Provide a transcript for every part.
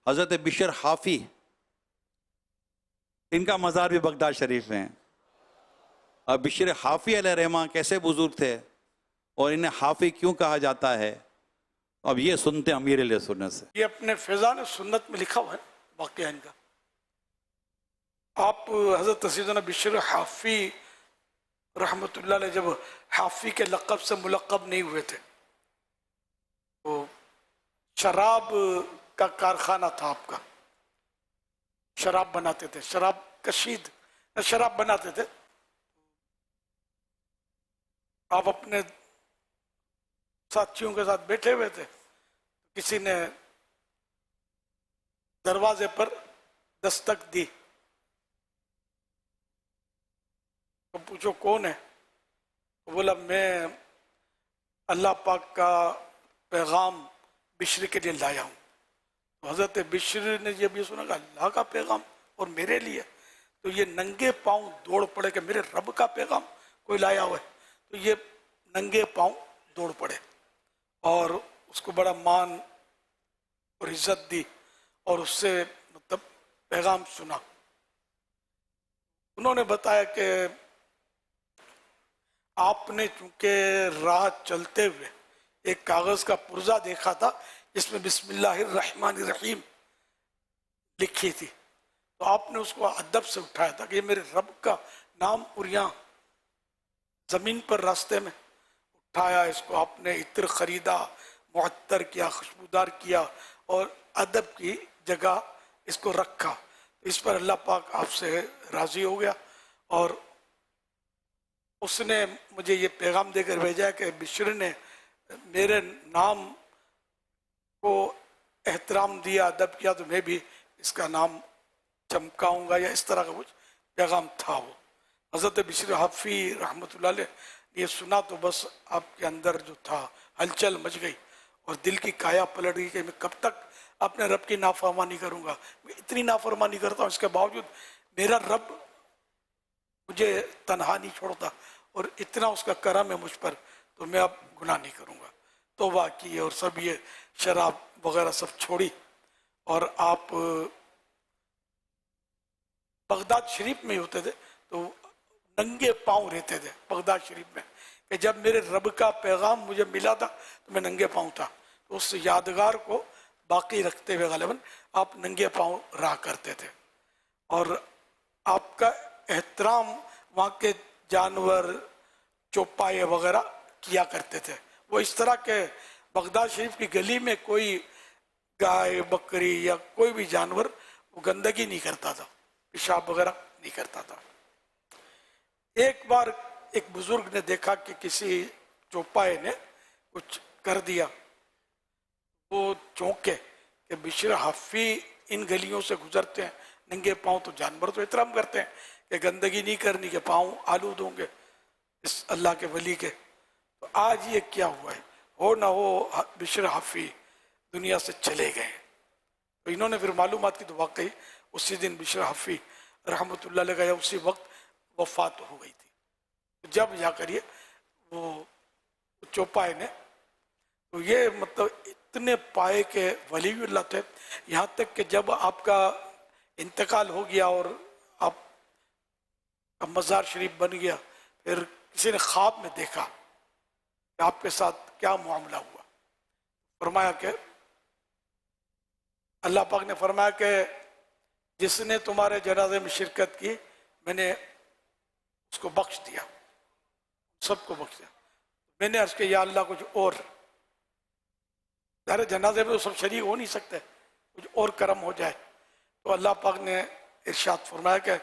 حضرت بشر حافی، ان کا مزار بھی بغداد شریف میں ہے. اب بشر حافی علیہ الرحمہ کیسے بزرگ تھے اور انہیں حافی کیوں کہا جاتا ہے، اب یہ سنتے ہیں امیر علیہ سنت سے. یہ اپنے فیضان سنت میں لکھا ہوا ہے واقعہ ان کا. آپ حضرت سیدنا بشر حافی رحمۃ اللہ علیہ جب حافی کے لقب سے ملقب نہیں ہوئے تھے تو شراب کا کارخانہ تھا آپ کا، شراب بناتے تھے، شراب کشید شراب بناتے تھے. آپ اپنے ساتھیوں کے ساتھ بیٹھے ہوئے تھے، کسی نے دروازے پر دستک دی تو پوچھو کون ہے؟ تو بولا میں اللہ پاک کا پیغام بشر کے لیے لایا ہوں. تو حضرت بشر نے جب یہ سنا کہ اللہ کا پیغام اور میرے لیے، تو یہ ننگے پاؤں دوڑ پڑے کہ میرے رب کا پیغام کوئی لایا ہوا ہے. تو یہ ننگے پاؤں دوڑ پڑے اور اس کو بڑا مان اور عزت دی اور اس سے مطلب پیغام سنا. انہوں نے بتایا کہ آپ نے چونکہ راہ چلتے ہوئے ایک کاغذ کا پرزہ دیکھا تھا جس میں بسم اللہ الرحمن الرحیم لکھی تھی، تو آپ نے اس کو ادب سے اٹھایا تھا کہ یہ میرے رب کا نام، اور یہاں زمین پر راستے میں اٹھایا، اس کو آپ نے عطر خریدا، معطر کیا، خوشبودار کیا اور ادب کی جگہ اس کو رکھا. اس پر اللہ پاک آپ سے راضی ہو گیا اور اس نے مجھے یہ پیغام دے کر بھیجا کہ بشر نے میرے نام کو احترام دیا، ادب کیا، تو میں بھی اس کا نام چمکاؤں گا، یا اس طرح کا کچھ پیغام تھا. وہ حضرت بشر حافی رحمۃ اللہ علیہ یہ سنا تو بس آپ کے اندر جو تھا ہلچل مچ گئی اور دل کی کایا پلٹ گئی کہ میں کب تک اپنے رب کی نافرمانی کروں گا. میں اتنی نافرمانی کرتا ہوں، اس کے باوجود میرا رب مجھے تنہا نہیں چھوڑتا اور اتنا اس کا کرم ہے مجھ پر، تو میں اب گناہ نہیں کروں گا. توبہ کی اور سب یہ شراب وغیرہ سب چھوڑی اور آپ بغداد شریف میں ہی ہوتے تھے تو ننگے پاؤں رہتے تھے بغداد شریف میں، کہ جب میرے رب کا پیغام مجھے ملا تھا تو میں ننگے پاؤں تھا. تو اس یادگار کو باقی رکھتے ہوئے غالباً آپ ننگے پاؤں رہا کرتے تھے اور آپ کا احترام وہاں کے جانور چوپائے وغیرہ کیا کرتے تھے. وہ اس طرح کہ بغداد شریف کی گلی میں کوئی گائے بکری یا کوئی بھی جانور وہ گندگی نہیں کرتا تھا، پیشاب وغیرہ نہیں کرتا تھا. ایک بار ایک بزرگ نے دیکھا کہ کسی چوپائے نے کچھ کر دیا، وہ چونکے کہ بشر حافی ان گلیوں سے گزرتے ہیں ننگے پاؤں، تو جانور تو احترام کرتے ہیں کہ گندگی نہیں کرنی، کہ پاؤں آلود ہوں گے اس اللہ کے ولی کے. تو آج یہ کیا ہوا ہے، ہو نہ ہو بشر حافی دنیا سے چلے گئے. تو انہوں نے پھر معلومات کی تو واقعی اسی دن بشر حافی رحمۃ اللہ علیہ کا اسی وقت وفات ہو گئی تھی. جب جا کر یہ وہ چوپائے نے، تو یہ مطلب اتنے پائے کے ولی اللہ تھے، یہاں تک کہ جب آپ کا انتقال ہو گیا اور آپ کا مزار شریف بن گیا، پھر کسی نے خواب میں دیکھا کہ آپ کے ساتھ کیا معاملہ ہوا. فرمایا کہ اللہ پاک نے فرمایا کہ جس نے تمہارے جنازے میں شرکت کی میں نے اس کو بخش دیا، سب کو بخش دیا. میں نے عرض کہ یا اللہ کچھ اور، ظاہر جنازے میں تو سب شریک ہو نہیں سکتے، کچھ اور کرم ہو جائے. تو اللہ پاک نے ارشاد فرمایا کہ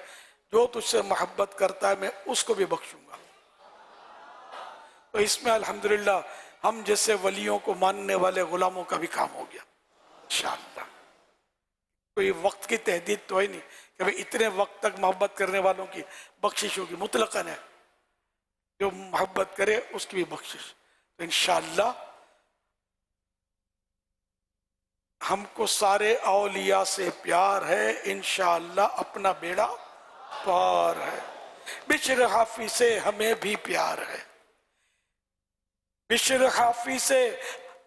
جو تجھ سے محبت کرتا ہے میں اس کو بھی بخشوں گا. تو اس میں الحمدللہ ہم جیسے ولیوں کو ماننے والے غلاموں کا بھی کام ہو گیا انشاءاللہ. کوئی وقت کی تحدید تو ہے نہیں کہ بھئی اتنے وقت تک محبت کرنے والوں کی بخشش ہوگی، مطلقاً ہے، جو محبت کرے اس کی بھی بخشش. تو انشاءاللہ ہم کو سارے اولیاء سے پیار ہے، انشاءاللہ اپنا بیڑا پار ہے. بشر حافی سے ہمیں بھی پیار ہے، بشر حافی سے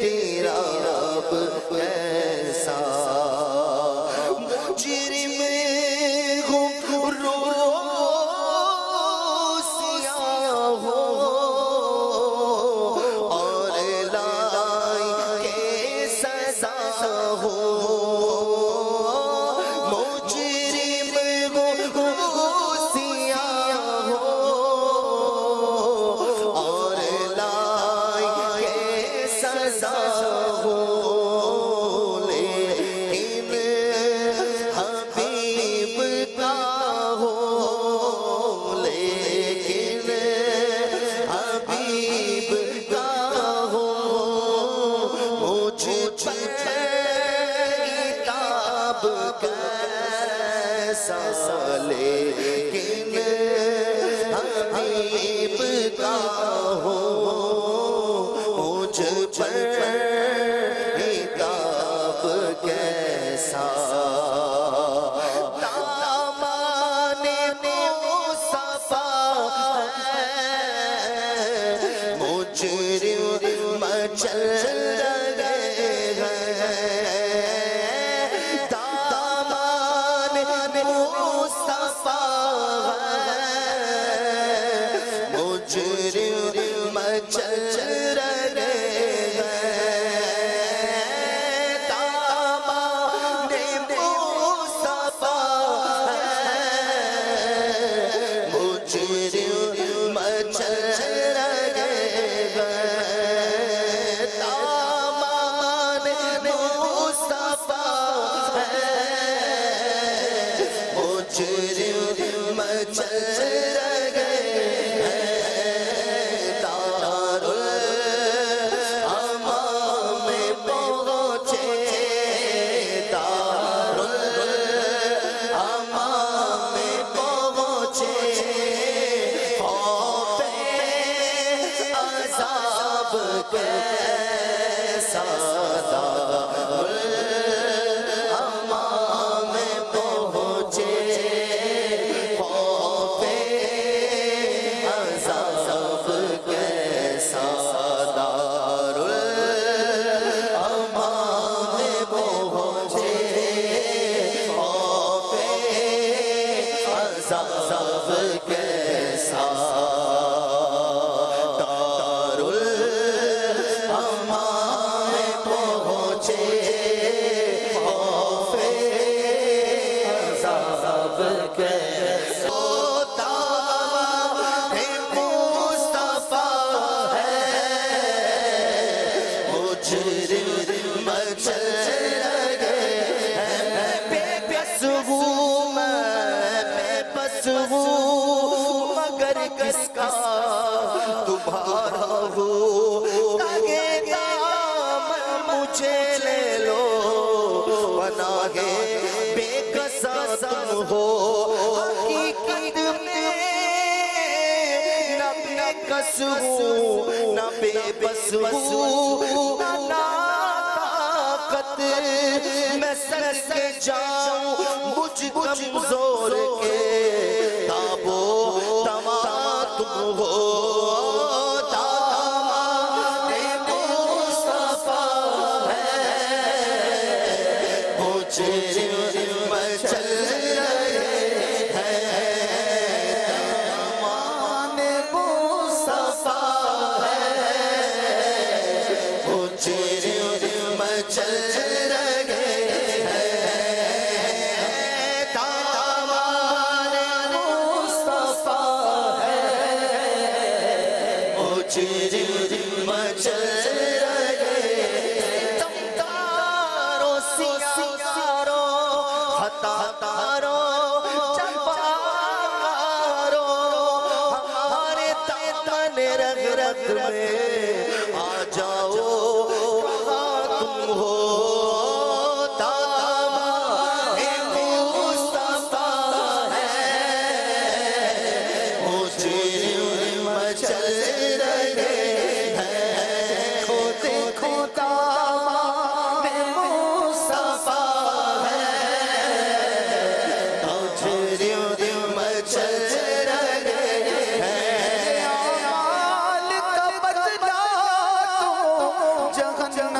تیرا رب کیسا مجرم ہوں روسیاں ہو اور لائی کے سزا ہو مجرم ہوں روسیاں ہو اور لائی کے سزا ہو لیکن حبیب کا ہو لیکن حبیب کا ہو مجھ پر عتاب کیسا لیکن حبیب کا ہو مجھ پر عتاب کیسا دامان مصطفیٰ ہے مجرم مچل رہے ہیں دامان مصطفیٰ ہے مجرم مچل رہے ہیں دامان مصطفیٰ ہے مجرم مچل رہے ہیں دامان مصطفیٰ ہے مجرم مچل رہے ہیں دارالامام میں پہنچے دارالامام میں پہنچے خوف عذاب کیسا دارالامام میں پہنچے خوف عذاب کیسا دارالامام میں پہنچے خوف عذاب کیسا دارالامام میں پہنچے خوف عذاب کیسا دامان مصطفیٰ ہے مجرم مچل رہے ہیں بے بس ہوں میں بے بس ہوں مگر کس کا تمہارا ہو تاکہ دامن مجھے لے لو پناہ بے کسا تم ہو حقیقت میں نہ بے کس ہوں نہ بے بس ہوں نہ طاقت میں سر کے جاؤں مجھ کمزور کے تابو تما تم ہو دامان مصطفیٰ ہے مجرم مچل رہے ہیں دامان مصطفیٰ ہے مجرم مچل رہے ہیں دامان مصطفیٰ ہے مجرم مچل رہے تم تارو سیارو خطا تارو چپاکارو ہمارے تن رگ رگ میں آ جاؤ کہاں تم ہو دامان مصطفیٰ ہے مجرم مچل رہے ہیں دیکھو دامان مصطفیٰ ہے مجرم مچل رہے ہیں اعمال کا بدلہ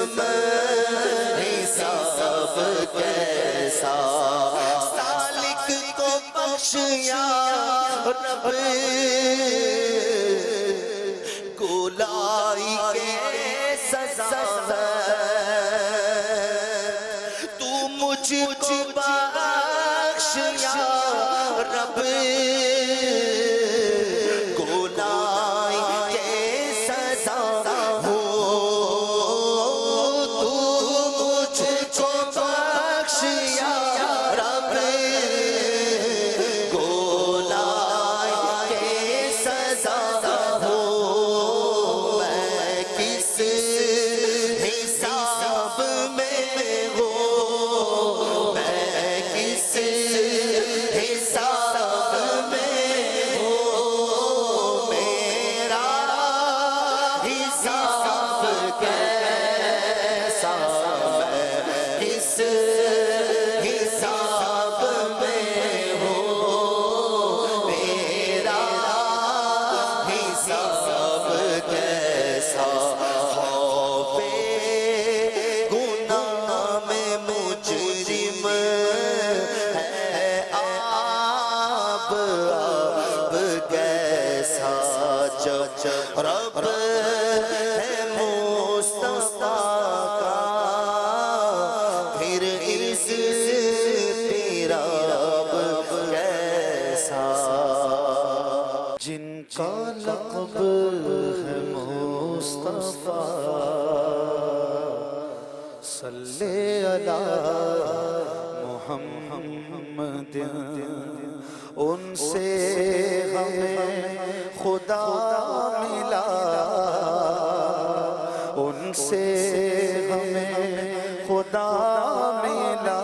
زم حساب کیسا سالک کو بخش یا رب گولائی کے سزا تو مجھ کو بخش یا رب گولائی کے سزا ہو تو مجھ کو بخش یا رب گولائی کے سزا ہو میں کس حساب میں ہوں میں کس حساب میں ہوں میرا حساب کیسا میں کس حساب میں ہوں میرا حساب کیسا خوف گناہ میں مجرم ہے آپ کیسا جب رب ہے مصطفیٰ کا پھر اس تیرا رب کیسا جن کا لقب ہے مصطفیٰ صلی علی محمد ان سے ہمیں خدا ملا ان سے ہمیں خدا ملا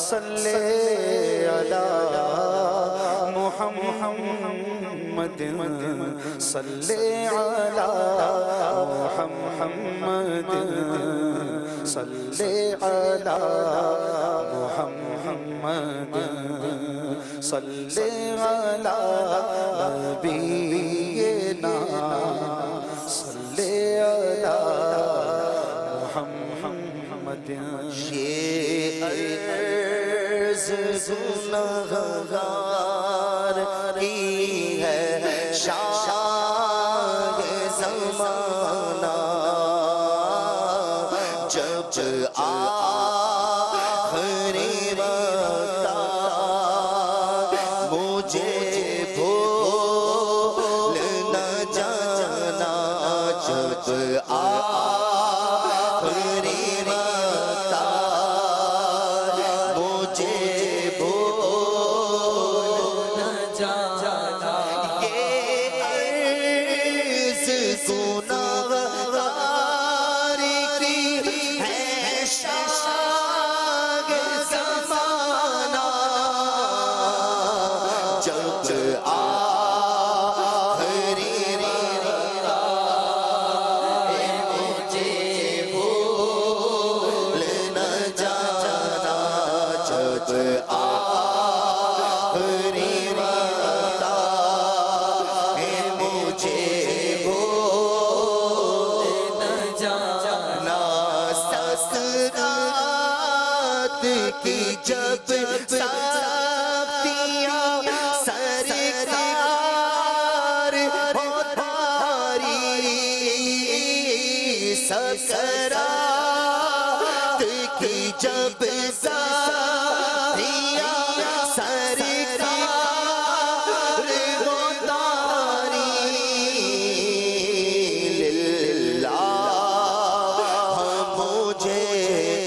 صلی علی محمد صلی علی محمد صلی علی محمد صلی علی نبینا صلی علی محمد یہ عرض گنہگار کی ہے شاہ زمانہ جب آخری وقت مجھے بھول نہ جانا جب آخری وقت مجھے بھول نہ جانا یہ عرض گنہگار کی ہے شاہ زمانہ جب آخری مجھے بھول نہ جانا جب آخری مجھے بھول نہ جانا سکرات کی جب ساختیاں سرکار ہوتاری سکرات کی جب ساختیاں سرکار ہوتاری للہ مجھے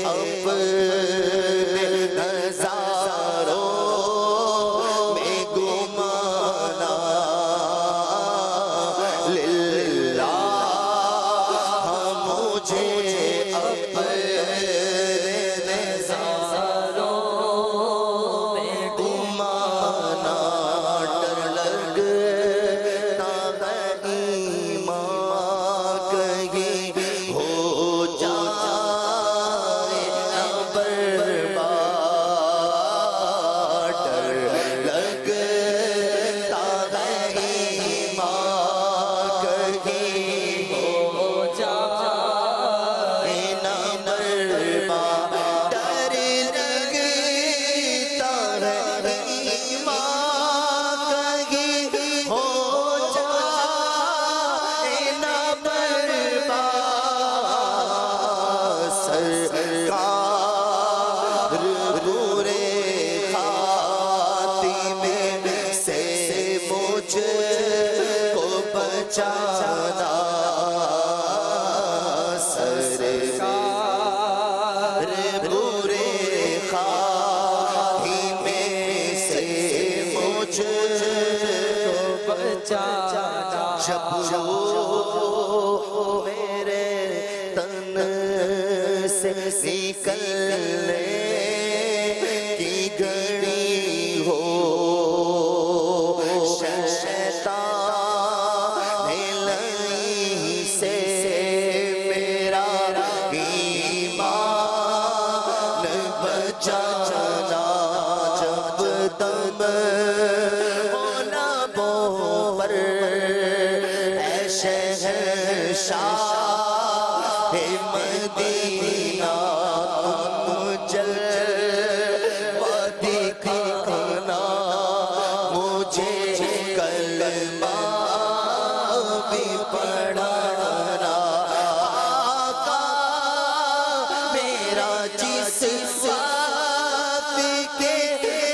اپنے نظاروں میں گمانا للہ مجھے اپنے نظاروں میں گمانا سرکار برے خاتمے سے مجھ کو بچانا سرکار برے خاتمے سے مجھ کو بچانا جب میرے تن سے نکلنے کی گھڑی ہو شیطان لئی سے میرا ایمان بچانا جب دم لبوں پر اے شہنشاہ مدینہ تم جلوہ دکھانا مجھے کلمہ بھی پڑھانا آقا میرا جس وقت کے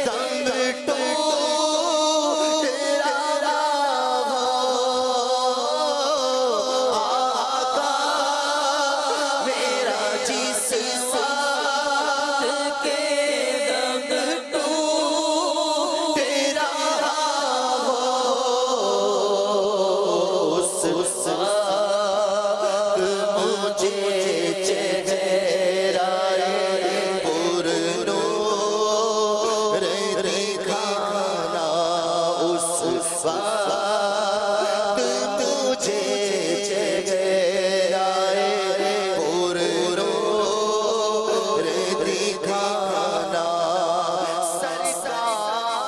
دم ٹوٹ رہا ہو آقا میرا جس وقت کے دم ٹوٹ رہا ہو اس وقت مجھے چہرہ پر نور دکھانا اس وقت مجھے چہرہ پر نور دکھانا سرکار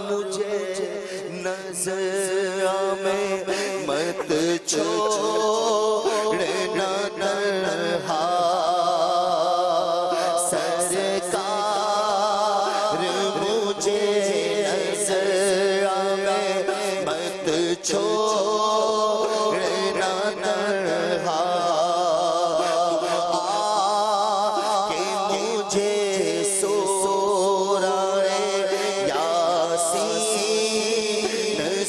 مجھے نظر میں مت چھوڑنا تنہا سرکار مجھے نظر میں مت چھوڑنا تنہا کہ مجھے سورہ یاسین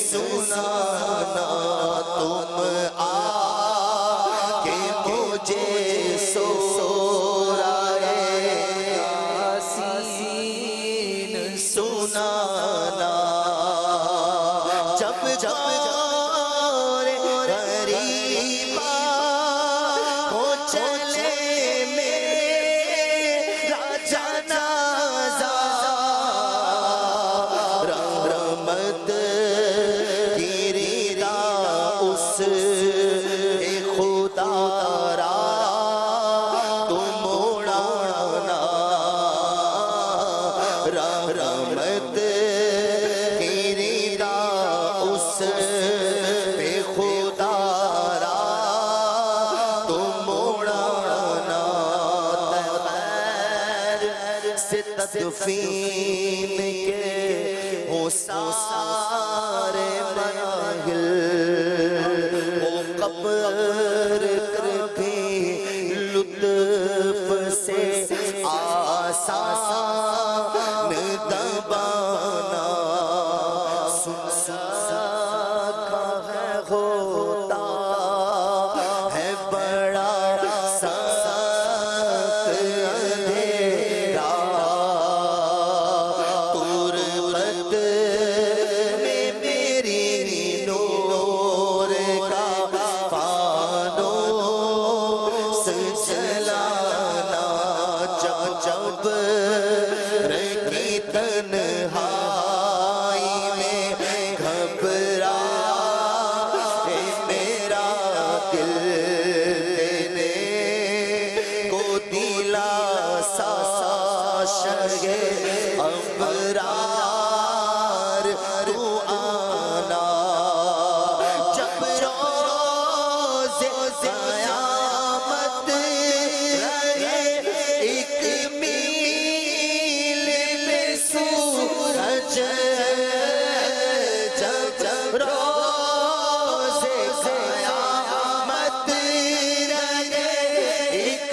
سنانا تم کہ مجھے سورہ یاسین سنانا جب غریبا کو چلے میرا جنازہ رحمت کی رضا اس خدا را تم اڑانا رحمت کی رضا اس خدا را تم اڑانا تغیر سے تدفین کے ہو سارے مناہل وہ قبر کر بھی لطف سے آسان دبانا سنسا ہے ہوتا ہے بڑا سخت اندھیرا تربت میں میری نور کا فانوس جلانا جب جب رکی تنہائی میں گھبرا میرا دل دینے کو دلاسا شہ ابرار تو آنا جب روز قیامت رہے ایک میل میں سورج جب روز قیامت رہے ایک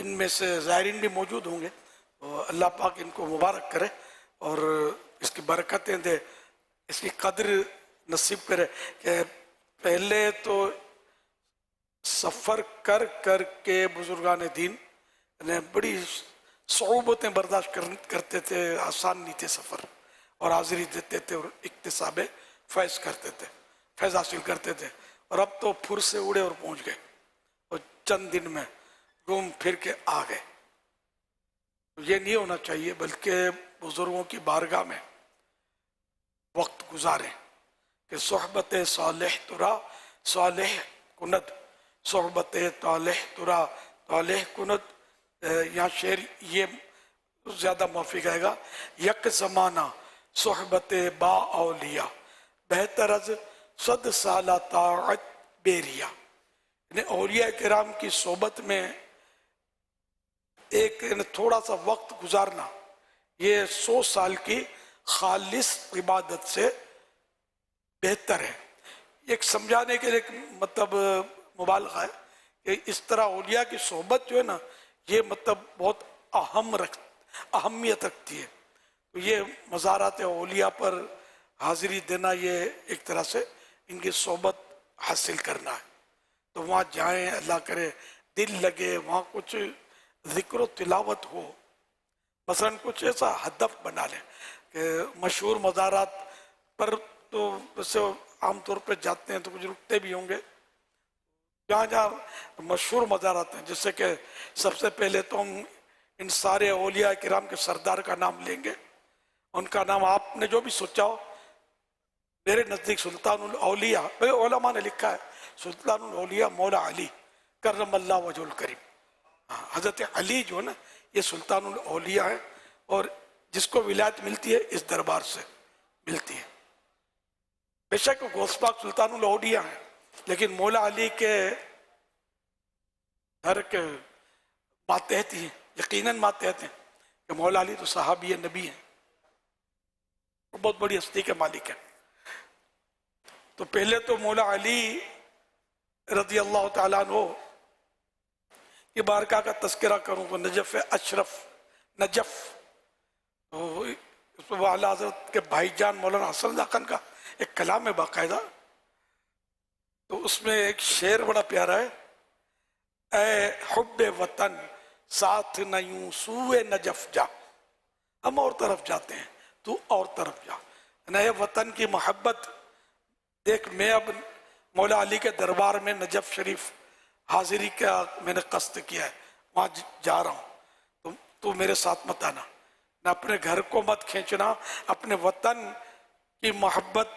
ان میں سے زائرین بھی موجود ہوں گے، تو اللہ پاک ان کو مبارک کرے اور اس کی برکتیں دے، اس کی قدر نصیب کرے کہ پہلے تو سفر کر کر کے بزرگان دین نے بڑی صعوبتیں برداشت کرتے تھے، آسان نہیں تھے سفر، اور حاضری دیتے تھے اور اکتساب فیض کرتے تھے، فیض حاصل کرتے تھے، اور اب تو پھر سے اڑے اور پہنچ گئے اور چند دن میں گھوم پھر کے آ گئے۔ یہ نہیں ہونا چاہیے، بلکہ بزرگوں کی بارگاہ میں وقت گزاریں کہ صحبت صالح ترا صالح کند، صحبت طالح ترا طالح کند۔ یہاں شعر یہ زیادہ موافق آئے گا، یک زمانہ صحبت با اولیاء بہتر از 100 سالہ طاعت بیریا۔ یعنی اولیاء کرام کی صحبت میں ایک تھوڑا سا وقت گزارنا یہ 100 سال کی خالص عبادت سے بہتر ہے۔ ایک سمجھانے کے لیے مطلب مبالغہ ہے کہ اس طرح اولیاء کی صحبت جو ہے نا یہ مطلب بہت اہمیت رکھتی ہے۔ تو یہ مزارات اولیاء پر حاضری دینا یہ ایک طرح سے ان کی صحبت حاصل کرنا ہے۔ تو وہاں جائیں، اللہ کرے دل لگے، وہاں کچھ ذکر و تلاوت ہو، مثلا کچھ ایسا ہدف بنا لیں کہ مشہور مزارات پر تو ویسے عام طور پہ جاتے ہیں تو کچھ رکتے بھی ہوں گے، جہاں جہاں مشہور مزارات ہیں، جیسے کہ سب سے پہلے تو ہم ان سارے اولیاء کرام کے سردار کا نام لیں گے، ان کا نام آپ نے جو بھی سوچا ہو۔ میرے نزدیک سلطان الاولیاء، علماء نے لکھا ہے سلطان الاولیاء مولا علی کرم اللہ وجہ الکریم، حضرت علی جو ہے نا یہ سلطان الاولیاء ہے، اور جس کو ولایت ملتی ہے اس دربار سے ملتی ہے۔ بے شک غوث پاک سلطان الاولیاء ہیں، لیکن مولا علی کے گھر کے ماتحت ہیں، یقیناً ماتحت ہیں کہ مولا علی تو صحابی نبی ہیں، وہ بہت بڑی ہستی کے مالک ہیں۔ تو پہلے تو مولا علی رضی اللہ تعالیٰ عنہ کی بارگاہ کا تذکرہ کروں تو نجف اشرف، نجف اس میں اعلیٰ حضرت کے بھائی جان مولانا حسن اللہ خان کا ایک کلام ہے باقاعدہ، تو اس میں ایک شعر بڑا پیارا ہے، اے حب وطن ساتھ نہ یوں سوئے نجف جا، ہم اور طرف جاتے ہیں تو اور طرف جا، نئے وطن کی محبت دیکھ۔ میں اب مولا علی کے دربار میں نجف شریف حاضری کا میں نے قصد کیا ہے، وہاں جا رہا ہوں، تو میرے ساتھ مت آنا، نہ اپنے گھر کو مت کھینچنا، اپنے وطن کی محبت،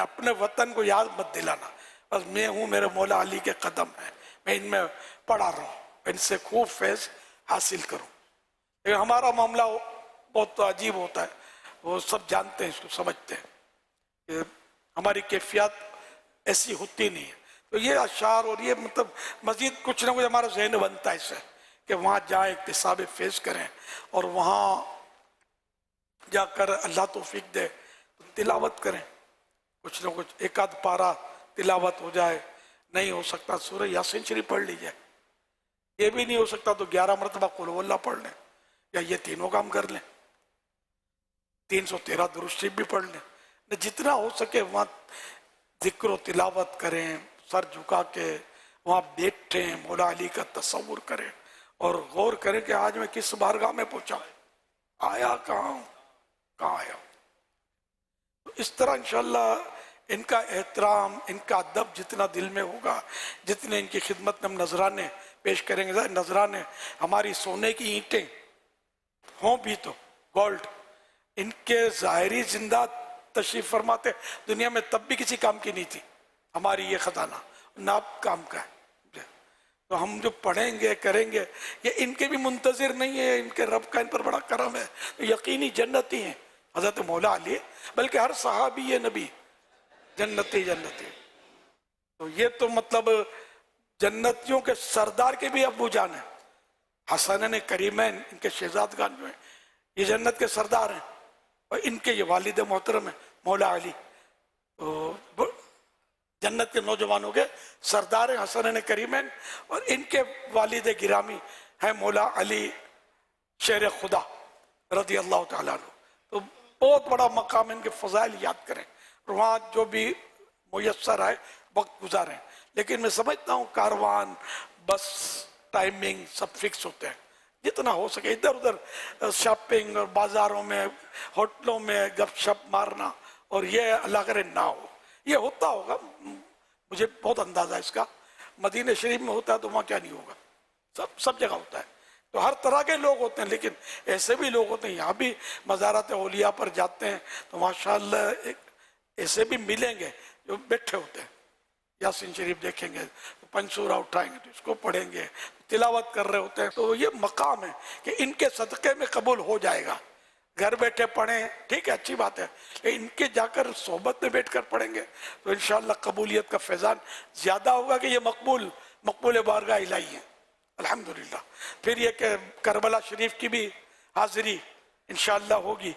اپنے وطن کو یاد مت دلانا، بس میں ہوں، میرے مولا علی کے قدم ہیں، میں ان میں پڑھا رہا ہوں، ان سے خوب فیض حاصل کروں۔ لیکن ہمارا معاملہ بہت عجیب ہوتا ہے، وہ سب جانتے ہیں، اس کو سمجھتے ہیں کہ ہماری کیفیات ایسی ہوتی نہیں ہے۔ تو یہ اشعار اور یہ مطلب مزید کچھ نہ کچھ ہمارا ذہن بنتا ہے اس سے کہ وہاں جائیں، اکتساب فیض کریں، اور وہاں جا کر اللہ توفیق دے تلاوت کریں، کچھ نہ کچھ ایک آدھ پارہ تلاوت ہو جائے، نہیں ہو سکتا سورہ یاسین شریف پڑھ لیجئے، یہ بھی نہیں ہو سکتا تو 11 مرتبہ قل ہو اللہ پڑھ لیں، یا یہ تینوں کام کر لیں، 313 درود شریف بھی پڑھ لیں، جتنا ہو سکے وہاں ذکر و تلاوت کریں، سر جھکا کے وہاں بیٹھیں، مولا علی کا تصور کریں اور غور کریں کہ آج میں کس بارگاہ میں پہنچا، آیا کہاں آیا۔ تو اس طرح انشاءاللہ ان کا احترام، ان کا ادب جتنا دل میں ہوگا، جتنے ان کی خدمت میں ہم نذرانے پیش کریں گے، نذرانے ہماری سونے کی اینٹیں ہوں بھی تو گولڈ، ان کے ظاہری زندہ تشریف فرماتے دنیا میں تب بھی کسی کام کی نہیں تھی، ہماری یہ خزانہ ناب کام کا ہے۔ تو ہم جو پڑھیں گے کریں گے یہ ان کے بھی منتظر نہیں ہے، ان کے رب کا ان پر بڑا کرم ہے، یقینی جنتی ہیں حضرت مولا علی، بلکہ ہر صحابی نبی جنتی جنتی۔ تو یہ تو مطلب جنتیوں کے سردار کے بھی ابو جان ہیں، حسنین کریمین، ان کے شہزادگان جو ہیں یہ جنت کے سردار ہیں، اور ان کے یہ والد محترم ہیں مولا علی، تو جنت کے نوجوانوں کے سردار ہیں حسنین کریمین، اور ان کے والد گرامی ہیں مولا علی شیر خدا رضی اللہ تعالیٰ عنہ، تو بہت بڑا مقام، ان کے فضائل یاد کریں اور وہاں جو بھی میسر آئے وقت گزاریں. لیکن میں سمجھتا ہوں کاروان، بس، ٹائمنگ سب فکس ہوتے ہیں. جتنا ہو سکے ادھر ادھر شاپنگ اور بازاروں میں ہوٹلوں میں گپ شپ مارنا اور یہ اللہ کرے نہ ہو. یہ ہوتا ہوگا، مجھے بہت اندازہ اس کا. مدینہ شریف میں ہوتا ہے تو وہاں کیا نہیں ہوگا، سب جگہ ہوتا ہے. تو ہر طرح کے لوگ ہوتے ہیں، لیکن ایسے بھی لوگ ہوتے ہیں. یہاں بھی مزارات اولیاء پر جاتے ہیں تو ماشاءاللہ ایسے بھی ملیں گے جو بیٹھے ہوتے ہیں، یاسین شریف دیکھیں گے، پنسورہ اٹھائیں گے تو اس کو پڑھیں گے، تلاوت کر رہے ہوتے ہیں. تو یہ مقام ہے کہ ان کے صدقے میں قبول ہو جائے گا. گھر بیٹھے پڑھیں ٹھیک ہے، اچھی بات ہے، لیکن ان کے جا کر صحبت میں بیٹھ کر پڑھیں گے تو انشاءاللہ قبولیت کا فیضان زیادہ ہوگا کہ یہ مقبول بارگاہ الہی ہے الحمدللہ. پھر یہ کہ کربلا شریف کی بھی حاضری انشاءاللہ ہوگی.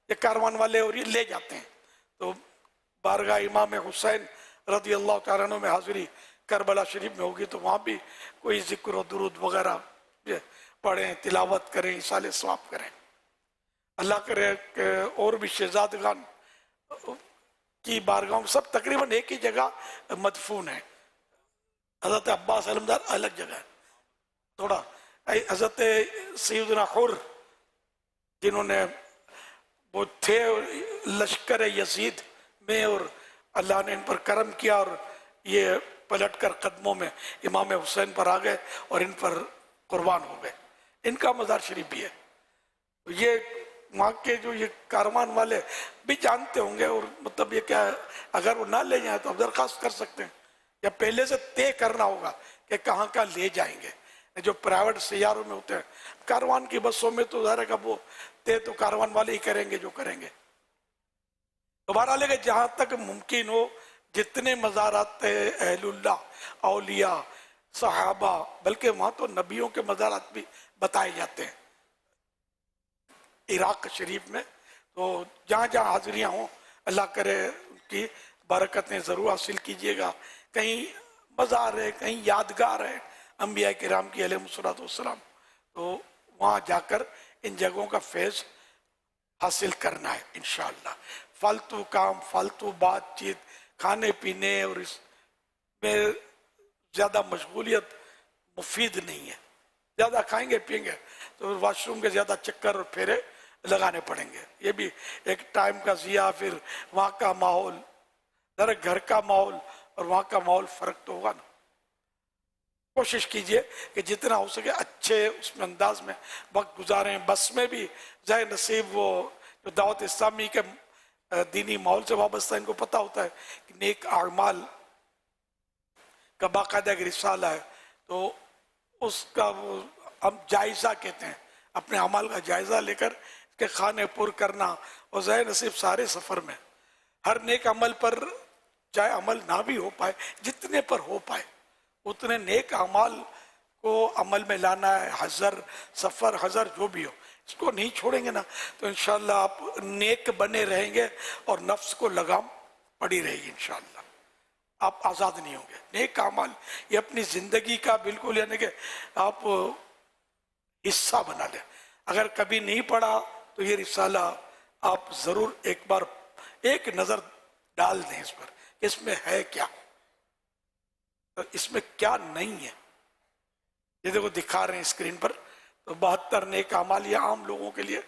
یہ کاروان والے اور یہ لے جاتے ہیں تو بارگاہ امام حسین رضی اللہ تعالیٰ عنہ میں حاضری کربلا شریف میں ہوگی، تو وہاں بھی کوئی ذکر و درود وغیرہ پڑھیں، تلاوت کریں، اصالہ ثواب کریں. اللہ کرے کہ اور بھی شہزادگان کی بارگاہوں سب تقریباً ایک ہی جگہ مدفون ہیں. حضرت عباس علمدار الگ جگہ ہے تھوڑا. حضرت سیدنا حر جنہوں نے وہ تھے لشکر یزید میں اور اللہ نے ان پر کرم کیا اور یہ پلٹ کر قدموں میں امام حسین پر آ گئے اور ان پر قربان ہو گئے. ان کا مزار شریف بھی ہے. یہ وہاں کے جو یہ کاروان والے بھی جانتے ہوں گے اور مطلب یہ کیا ہے، اگر وہ نہ لے جائیں تو اب درخواست کر سکتے ہیں یا پہلے سے طے کرنا ہوگا کہ کہاں کا لے جائیں گے. جو پرائیویٹ سیاروں میں ہوتے ہیں، کاروان کی بسوں میں تو ظاہر ہے کہ وہ طے تو کاروان والے ہی کریں گے جو کریں گے. دوبارہ لے کے جہاں تک ممکن ہو جتنے مزارات اہل اللہ، اولیاء، صحابہ، بلکہ وہاں تو نبیوں کے مزارات بھی بتائے جاتے ہیں عراق شریف میں. تو جہاں جہاں حاضریاں ہوں اللہ کرے ان کی برکتیں ضرور حاصل کیجئے گا. کہیں مزار ہے، کہیں یادگار ہے انبیاء کرام کی علیہ الصلوۃ والسلام، تو وہاں جا کر ان جگہوں کا فیض حاصل کرنا ہے انشاءاللہ. فالتو کام، فالتو بات چیت، کھانے پینے اور اس میں زیادہ مشغولیت مفید نہیں ہے. زیادہ کھائیں گے پئیں گے تو واش روم کے زیادہ چکر اور پھیرے لگانے پڑیں گے. یہ بھی ایک ٹائم کا ضیاع. پھر وہاں کا ماحول، ذرا گھر کا ماحول اور وہاں کا ماحول فرق تو ہوگا نا. کوشش کیجئے کہ جتنا ہو سکے اچھے اس میں انداز میں وقت گزاریں. بس میں بھی ظاہر نصیب وہ جو دعوت اسلامی کے دینی ماحول سے وابستہ ان کو پتہ ہوتا ہے کہ نیک اعمال کا باقاعدہ ایک رسالہ ہے، تو اس کا وہ ہم جائزہ کہتے ہیں، اپنے عمل کا جائزہ لے کر اس کے خانے پر کرنا. اور ظاہر نصیب سارے سفر میں ہر نیک عمل پر، چاہے عمل نہ بھی ہو پائے، جتنے پر ہو پائے اتنے نیک اعمال کو عمل میں لانا ہے. حضر، سفر، حضر جو بھی ہو، اس کو نہیں چھوڑیں گے نا تو انشاءاللہ آپ نیک بنے رہیں گے اور نفس کو لگام پڑی رہے گی. انشاءاللہ آپ آزاد نہیں ہوں گے. نیک اعمال یہ اپنی زندگی کا بالکل یعنی کہ آپ حصہ بنا لیں. اگر کبھی نہیں پڑھا تو یہ رسالہ آپ ضرور ایک بار ایک نظر ڈال دیں اس پر، اس میں ہے کیا، اس میں کیا نہیں ہے. یہ دیکھو دکھا رہے ہیں اسکرین پر، تو 72 نیک اعمال یہ عام لوگوں کے لیے،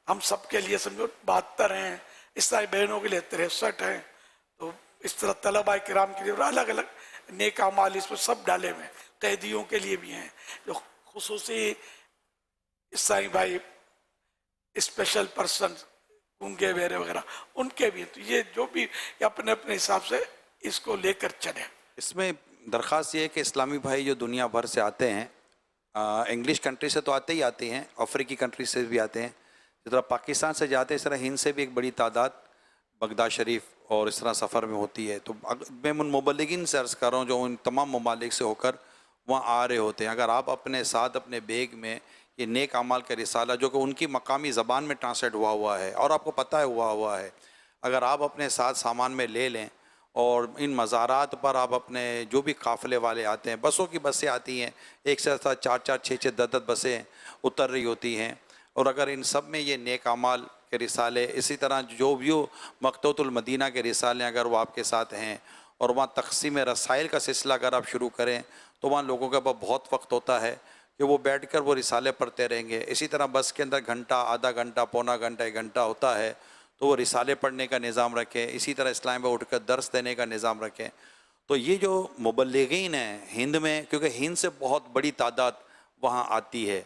ہم سب کے لیے سمجھو 72 ہیں، عیسائی بہنوں کے لیے 63 ہیں. تو اس طرح طلباء کرام کے لیے الگ الگ نیک اعمال اس میں سب ڈالے ہوئے ہیں. قیدیوں کے لیے بھی ہیں، جو خصوصی عیسائی بھائی، اسپیشل پرسن، گونگے بہرے وغیرہ، ان کے بھی. تو یہ جو بھی اپنے اپنے حساب سے اس کو لے کر چلیں. اس میں درخواست یہ ہے کہ اسلامی بھائی جو دنیا بھر سے آتے ہیں، انگلش کنٹری سے تو آتے ہی آتے ہیں، افریقی کنٹری سے بھی آتے ہیں، جس طرح پاکستان سے جاتے ہیں اس طرح ہند سے بھی ایک بڑی تعداد بغداد شریف اور اس طرح سفر میں ہوتی ہے. تو میں ان مبلغین سے عرض کر رہا ہوں جو ان تمام ممالک سے ہو کر وہاں آ رہے ہوتے ہیں، اگر آپ اپنے ساتھ اپنے بیگ میں یہ نیک اعمال کا رسالہ جو کہ ان کی مقامی زبان میں ٹرانسلیٹ ہوا ہے اور آپ کو پتہ ہے ہوا ہے، اگر آپ اپنے ساتھ سامان میں لے لیں اور ان مزارات پر آپ اپنے جو بھی قافلے والے آتے ہیں، بسوں کی بسیں آتی ہیں، ایک سے ساتھ 4 4 6 6 10 10 بسیں اتر رہی ہوتی ہیں، اور اگر ان سب میں یہ نیک اعمال کے رسالے، اسی طرح جو بھی مقتوۃ المدینہ کے رسالے اگر وہ آپ کے ساتھ ہیں، اور وہاں تقسیم رسائل کا سلسلہ اگر آپ شروع کریں تو وہاں لوگوں کے پاس بہت وقت ہوتا ہے کہ وہ بیٹھ کر وہ رسالے پڑھتے رہیں گے۔ اسی طرح بس کے اندر گھنٹہ، آدھا گھنٹہ، پونا گھنٹہ، 1 گھنٹہ ہوتا ہے، تو وہ رسالے پڑھنے کا نظام رکھیں۔ اسی طرح اسلام میں اٹھ کر درس دینے کا نظام رکھیں۔ تو یہ جو مبلغین ہیں ہند میں، کیونکہ ہند سے بہت بڑی تعداد وہاں آتی ہے،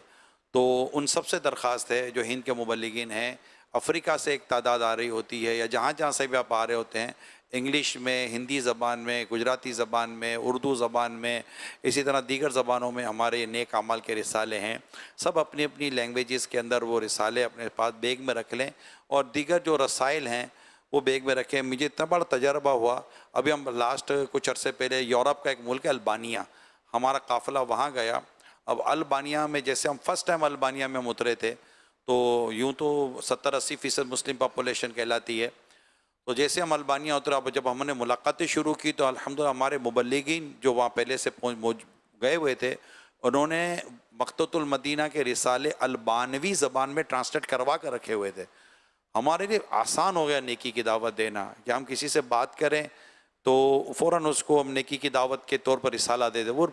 تو ان سب سے درخواست ہے جو ہند کے مبلغین ہیں، افریقہ سے ایک تعداد آ رہی ہوتی ہے، یا جہاں جہاں سے بھی آپ آ رہے ہوتے ہیں، انگلش میں، ہندی زبان میں، گجراتی زبان میں، اردو زبان میں، اسی طرح دیگر زبانوں میں ہمارے نیک اعمال کے رسالے ہیں۔ سب اپنی اپنی لینگویجز کے اندر وہ رسالے اپنے پاس بیگ میں رکھ لیں، اور دیگر جو رسائل ہیں وہ بیگ میں رکھیں۔ مجھے اتنا بڑا تجربہ ہوا، ابھی ہم لاسٹ کچھ عرصے پہلے یورپ کا ایک ملک ہے البانیہ، ہمارا قافلہ وہاں گیا۔ اب البانیہ میں جیسے ہم فرسٹ ٹائم البانیہ میں ہم اترے تھے، تو یوں تو 70-80% مسلم پاپولیشن کہلاتی ہے، تو جیسے ہم البانیہ اترا، جب ہم نے ملاقاتیں شروع کی تو الحمدللہ ہمارے مبلغین جو وہاں پہلے سے گئے ہوئے تھے، انہوں نے مقتوۃ المدینہ کے رسالے البانوی زبان میں ٹرانسلیٹ کروا کر رکھے ہوئے تھے۔ ہمارے لیے آسان ہو گیا نیکی کی دعوت دینا، کہ ہم کسی سے بات کریں تو فوراً اس کو ہم نیکی کی دعوت کے طور پر رسالہ دے دیں۔ وہ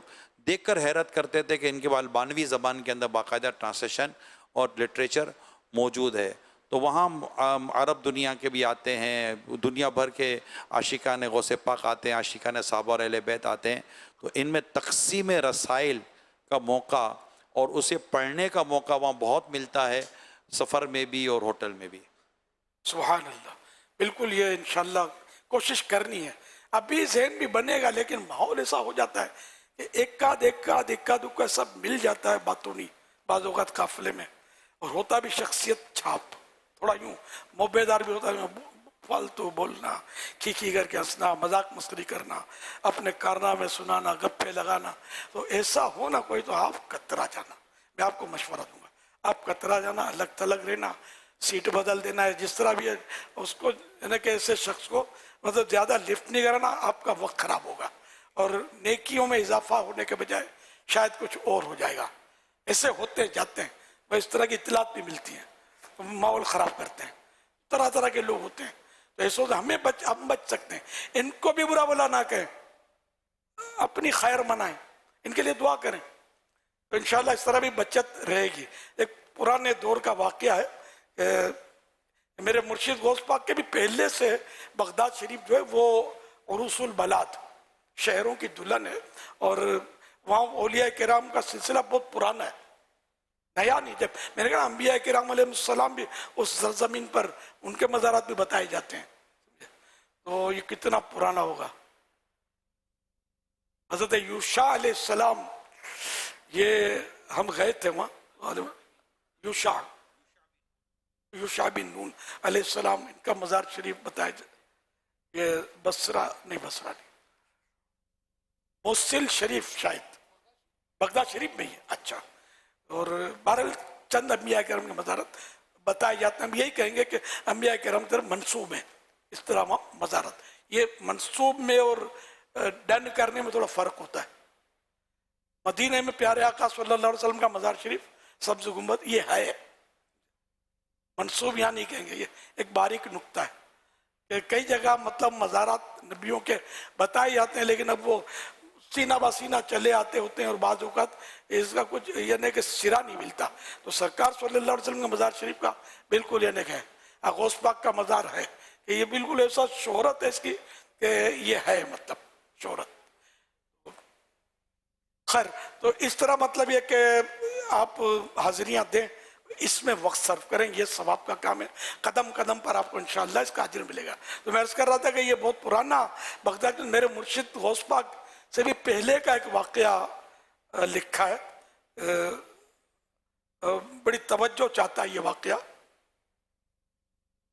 دیکھ کر حیرت کرتے تھے کہ ان کے البانوی زبان کے اندر باقاعدہ ٹرانسلیشن اور لٹریچر موجود ہے۔ تو وہاں عرب دنیا کے بھی آتے ہیں، دنیا بھر کے عاشقان غوث پاک آتے ہیں، عاشقان صحابہ اور اہل بیت آتے ہیں، تو ان میں تقسیم رسائل کا موقع اور اسے پڑھنے کا موقع وہاں بہت ملتا ہے، سفر میں بھی اور ہوٹل میں بھی۔ سبحان اللہ، بالکل یہ انشاءاللہ کوشش کرنی ہے۔ ابھی ذہن بھی بنے گا، لیکن ماحول ایسا ہو جاتا ہے کہ ایک کا دکا سب مل جاتا ہے باتوں نہیں بعض اوقات قافلے میں، اور ہوتا بھی شخصیت چھاپ، تھوڑا یوں موبیدار بھی ہوتا ہے، فالتو بولنا، کھیکی کر کے ہنسنا، مذاق مسخری کرنا، اپنے کارنامے سنانا، گپے لگانا، تو ایسا ہونا کوئی تو آپ کترا جانا۔ میں آپ کو مشورہ دوں گا، آپ کترا جانا، الگ تھلگ رہنا، سیٹ بدل دینا ہے، جس طرح بھی ہے اس کو، یعنی کہ ایسے شخص کو مطلب زیادہ لفٹ نہیں کرانا، آپ کا وقت خراب ہوگا اور نیکیوں میں اضافہ ہونے کے بجائے شاید کچھ اور ہو جائے گا۔ ایسے ہوتے جاتے ہیں، وہ اس طرح کی اطلاعات بھی ملتی ہیں، تو ماحول خراب کرتے ہیں، طرح طرح کے لوگ ہوتے ہیں، تو ایسے ہم بچ سکتے ہیں۔ ان کو بھی برا بلا نہ کہیں، اپنی خیر منائیں، ان کے لیے دعا کریں، تو انشاءاللہ اس طرح بھی بچت رہے گی۔ ایک پرانے دور کا واقعہ ہے، میرے مرشد غوث پاک کے بھی پہلے سے بغداد شریف جو ہے وہ عروس البلاد، شہروں کی دلہن ہے، اور وہاں اولیاء کرام کا سلسلہ بہت پرانا ہے، نیا نہیں۔ جب میں نے کہا انبیاء کرام علیہ السلام بھی اس سرزمین پر ان کے مزارات بھی بتائے جاتے ہیں، تو یہ کتنا پرانا ہوگا۔ حضرت یوشع علیہ السلام، یہ ہم گئے تھے وہاں، یوشع بن نون علیہ السلام، ان کا مزار شریف بتایا جائے، یہ بصرہ نہیں، موصل شریف، شاید بغداد شریف میں ہی ہے۔ اچھا، اور بہرحال چند انبیاء کرام کے مزارات بتائے جاتے ہیں۔ ہم یہی کہیں گے کہ انبیاء کرام کی طرف منسوب ہیں اس طرح وہاں مزارات۔ یہ منسوب میں اور ڈن کرنے میں تھوڑا فرق ہوتا ہے۔ مدینہ میں پیارے آقا صلی اللہ علیہ وسلم کا مزار شریف سبز گنبد یہ ہے، منسوب یہاں نہیں کہیں گے، یہ ایک باریک نکتہ ہے کہ کئی جگہ مطلب مزارات نبیوں کے بتائے جاتے ہیں، لیکن اب وہ سینہ با سینہ چلے آتے ہوتے ہیں، اور بعض اوقات اس کا کچھ یعنی کہ سرا نہیں ملتا۔ تو سرکار صلی اللہ علیہ وسلم کا مزار شریف کا بالکل یعنی کہ ہے، غوث پاک کا مزار ہے کہ یہ بالکل ایسا شہرت ہے اس کی کہ یہ ہے، مطلب شہرت۔ خیر، تو اس طرح مطلب یہ کہ آپ حاضریاں دیں، اس میں وقت صرف کریں، یہ ثواب کا کام ہے، قدم قدم پر آپ کو انشاءاللہ اس کا اجر ملے گا۔ تو میں عرض کر رہا تھا کہ یہ بہت پرانا بغداد، میرے مرشد غوث پاک سے بھی پہلے کا ایک واقعہ لکھا ہے، بڑی توجہ چاہتا ہے یہ واقعہ،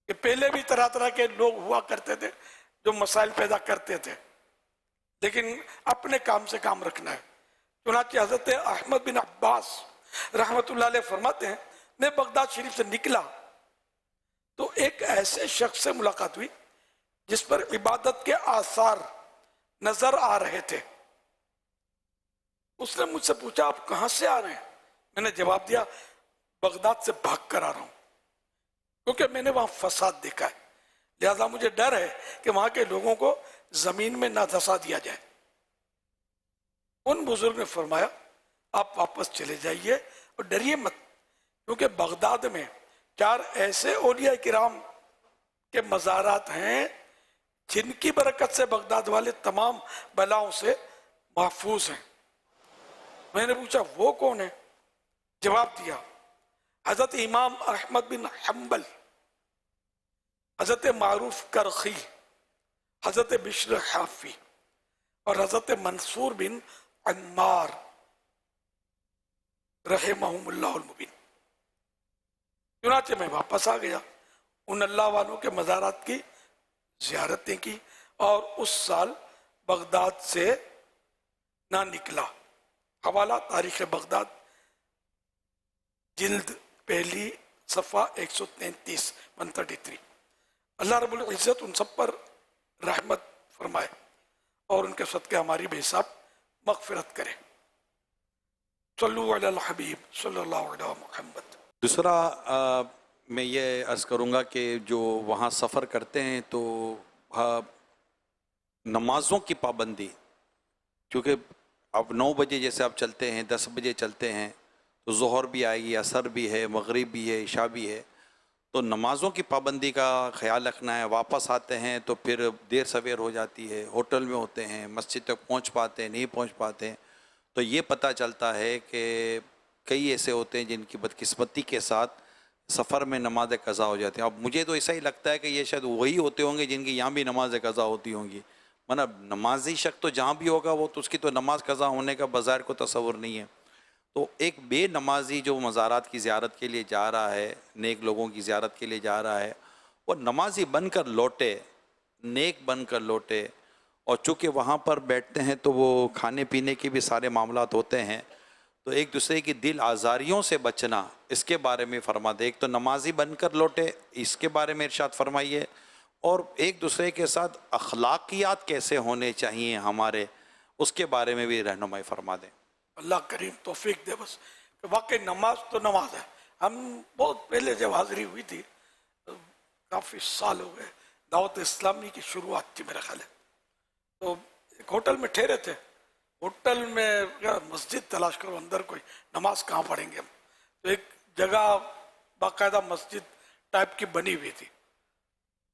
کہ پہلے بھی طرح طرح کے لوگ ہوا کرتے تھے جو مسائل پیدا کرتے تھے، لیکن اپنے کام سے کام رکھنا ہے۔ چنانچہ حضرت احمد بن عباس رحمت اللہ علیہ فرماتے ہیں، میں بغداد شریف سے نکلا تو ایک ایسے شخص سے ملاقات ہوئی جس پر عبادت کے آثار نظر آ رہے تھے. اس نے مجھ سے پوچھا آپ کہاں سے آ رہے ہیں؟ میں نے جواب دیا بغداد سے بھاگ کر آ رہا ہوں، کیونکہ میں نے وہاں فساد دیکھا ہے، لہذا مجھے ڈر ہے کہ وہاں کے لوگوں کو زمین میں نہ دھسا دیا جائے. ان بزرگ نے فرمایا آپ واپس چلے جائیے اور ڈریے مت، کیونکہ بغداد میں 4 ایسے اولیاء کرام کے مزارات ہیں جن کی برکت سے بغداد والے تمام بلاؤں سے محفوظ ہیں. میں نے پوچھا وہ کون ہے؟ جواب دیا حضرت امام احمد بن حنبل، حضرت معروف کرخی، حضرت بشر حافی اور حضرت منصور بن عمار رحمہم اللہ المبین. چنانچہ میں واپس آ گیا، ان اللہ والوں کے مزارات کی زیارتیں کی اور اس سال بغداد سے نہ نکلا. حوالہ تاریخ بغداد جلد پہلی صفحہ 133 133. اللہ رب العزت ان سب پر رحمت فرمائے اور ان کے صدقے ہماری بے حساب مغفرت کرے. صلو علی الحبیب صلی اللہ علیہ محمد. دوسرا میں یہ عرض کروں گا کہ جو وہاں سفر کرتے ہیں تو نمازوں کی پابندی، کیونکہ اب 9 بجے جیسے آپ چلتے ہیں 10 بجے چلتے ہیں تو ظہر بھی آئے گی، عصر بھی ہے، مغرب بھی ہے، عشاء بھی ہے، تو نمازوں کی پابندی کا خیال رکھنا ہے. واپس آتے ہیں تو پھر دیر سویر ہو جاتی ہے، ہوٹل میں ہوتے ہیں، مسجد تک پہنچ پاتے ہیں نہیں پہنچ پاتے ہیں، تو یہ پتہ چلتا ہے کہ کئی ایسے ہوتے ہیں جن کی بدقسمتی کے ساتھ سفر میں نماز قضا ہو جاتی ہیں. اب مجھے تو ایسا ہی لگتا ہے کہ یہ شاید وہی ہوتے ہوں گے جن کی یہاں بھی نماز قضا ہوتی ہوں گی، مطلب نمازی شخص تو جہاں بھی ہوگا وہ تو اس کی تو نماز قضا ہونے کا بظاہر کو تصور نہیں ہے. تو ایک بے نمازی جو مزارات کی زیارت کے لیے جا رہا ہے، نیک لوگوں کی زیارت کے لیے جا رہا ہے، وہ نمازی بن کر لوٹے، نیک بن کر لوٹے. اور چونکہ وہاں پر بیٹھتے ہیں تو وہ کھانے پینے کے بھی سارے معاملات ہوتے ہیں، تو ایک دوسرے کی دل آزاریوں سے بچنا، اس کے بارے میں فرما دے. ایک تو نمازی بن کر لوٹے، اس کے بارے میں ارشاد فرمائیے، اور ایک دوسرے کے ساتھ اخلاقیات کیسے ہونے چاہیے ہمارے، اس کے بارے میں بھی رہنمائی فرما دیں. اللہ کریم توفیق دے بس کہ واقعی نماز تو نماز ہے. ہم بہت پہلے جب حاضری ہوئی تھی، کافی سال ہو گئے، دعوت اسلامی کی شروعات تھی میرا خیال ہے، تو ایک ہوٹل میں ٹھہرے تھے. ہوٹل میں مسجد تلاش کرو، اندر کوئی نماز کہاں پڑھیں گے ہم. تو ایک جگہ باقاعدہ مسجد ٹائپ کی بنی ہوئی تھی،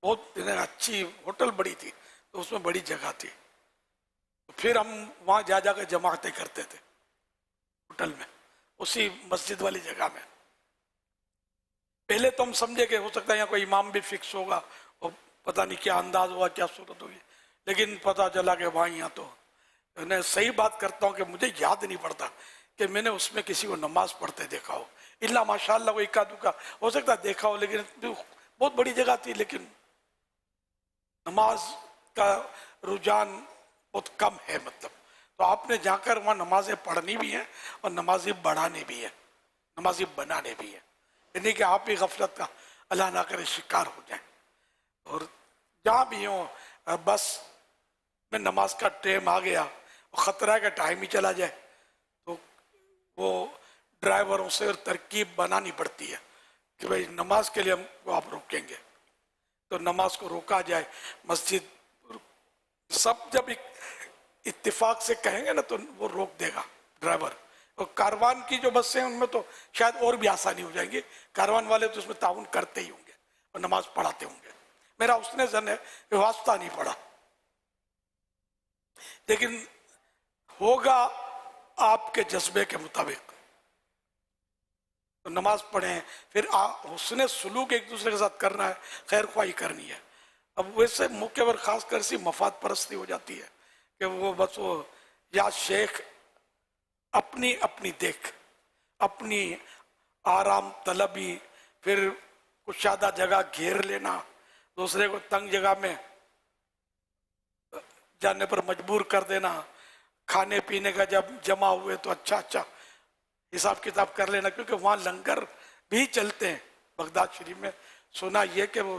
بہت اچھی ہوٹل بڑی تھی، تو اس میں بڑی جگہ تھی. تو پھر ہم وہاں جا جا کے جماعتیں کرتے تھے ہوٹل میں، اسی مسجد والی جگہ میں. پہلے تو ہم سمجھے کہ ہو سکتا ہے یہاں کوئی امام بھی فکس ہوگا اور پتہ نہیں کیا انداز ہوگا، کیا صورت ہوگی، لیکن پتہ چلا کہ وہاں یہاں تو میں صحیح بات کرتا ہوں کہ مجھے یاد نہیں پڑتا کہ میں نے اس میں کسی کو نماز پڑھتے دیکھا ہو، الا ماشاء اللہ کوئی اکا دکا ہو سکتا ہے دیکھا ہو، لیکن بہت بڑی جگہ تھی، لیکن نماز کا رجحان بہت کم ہے. مطلب تو آپ نے جا کر وہاں نمازیں پڑھنی بھی ہیں اور نمازی بڑھانے بھی ہیں، نمازی بنانے بھی ہیں، یعنی کہ آپ بھی غفلت کا اللہ نہ کرے شکار ہو جائیں. اور جہاں بھی ہوں بس میں نماز کا ٹائم آ گیا، خطرہ کا ٹائم ہی چلا جائے، تو وہ ڈرائیوروں سے ترکیب بنانی پڑتی ہے کہ بھائی نماز کے لیے ہم کو آپ روکیں گے، تو نماز کو روکا جائے. مسجد سب جب اتفاق سے کہیں گے نا تو وہ روک دے گا ڈرائیور. اور کاروان کی جو بسیں ہیں ان میں تو شاید اور بھی آسانی ہو جائیں گی، کاروان والے تو اس میں تعاون کرتے ہی ہوں گے اور نماز پڑھاتے ہوں گے. میرا اس نے ظن ہے کہ واسطہ نہیں پڑا، لیکن ہوگا آپ کے جذبے کے مطابق. تو نماز پڑھیں، پھر حسن سلوک ایک دوسرے کے ساتھ کرنا ہے، خیر خواہی کرنی ہے. اب ویسے موقع پر خاص کر سی مفاد پرستی ہو جاتی ہے کہ وہ بس وہ یا شیخ اپنی اپنی دیکھ، اپنی آرام طلبی، پھر کشادہ جگہ گھیر لینا، دوسرے کو تنگ جگہ میں جانے پر مجبور کر دینا، کھانے پینے کا جب جمع ہوئے تو اچھا حساب کتاب کر لینا، کیونکہ وہاں لنگر بھی چلتے ہیں بغداد شریف میں. سنا یہ کہ وہ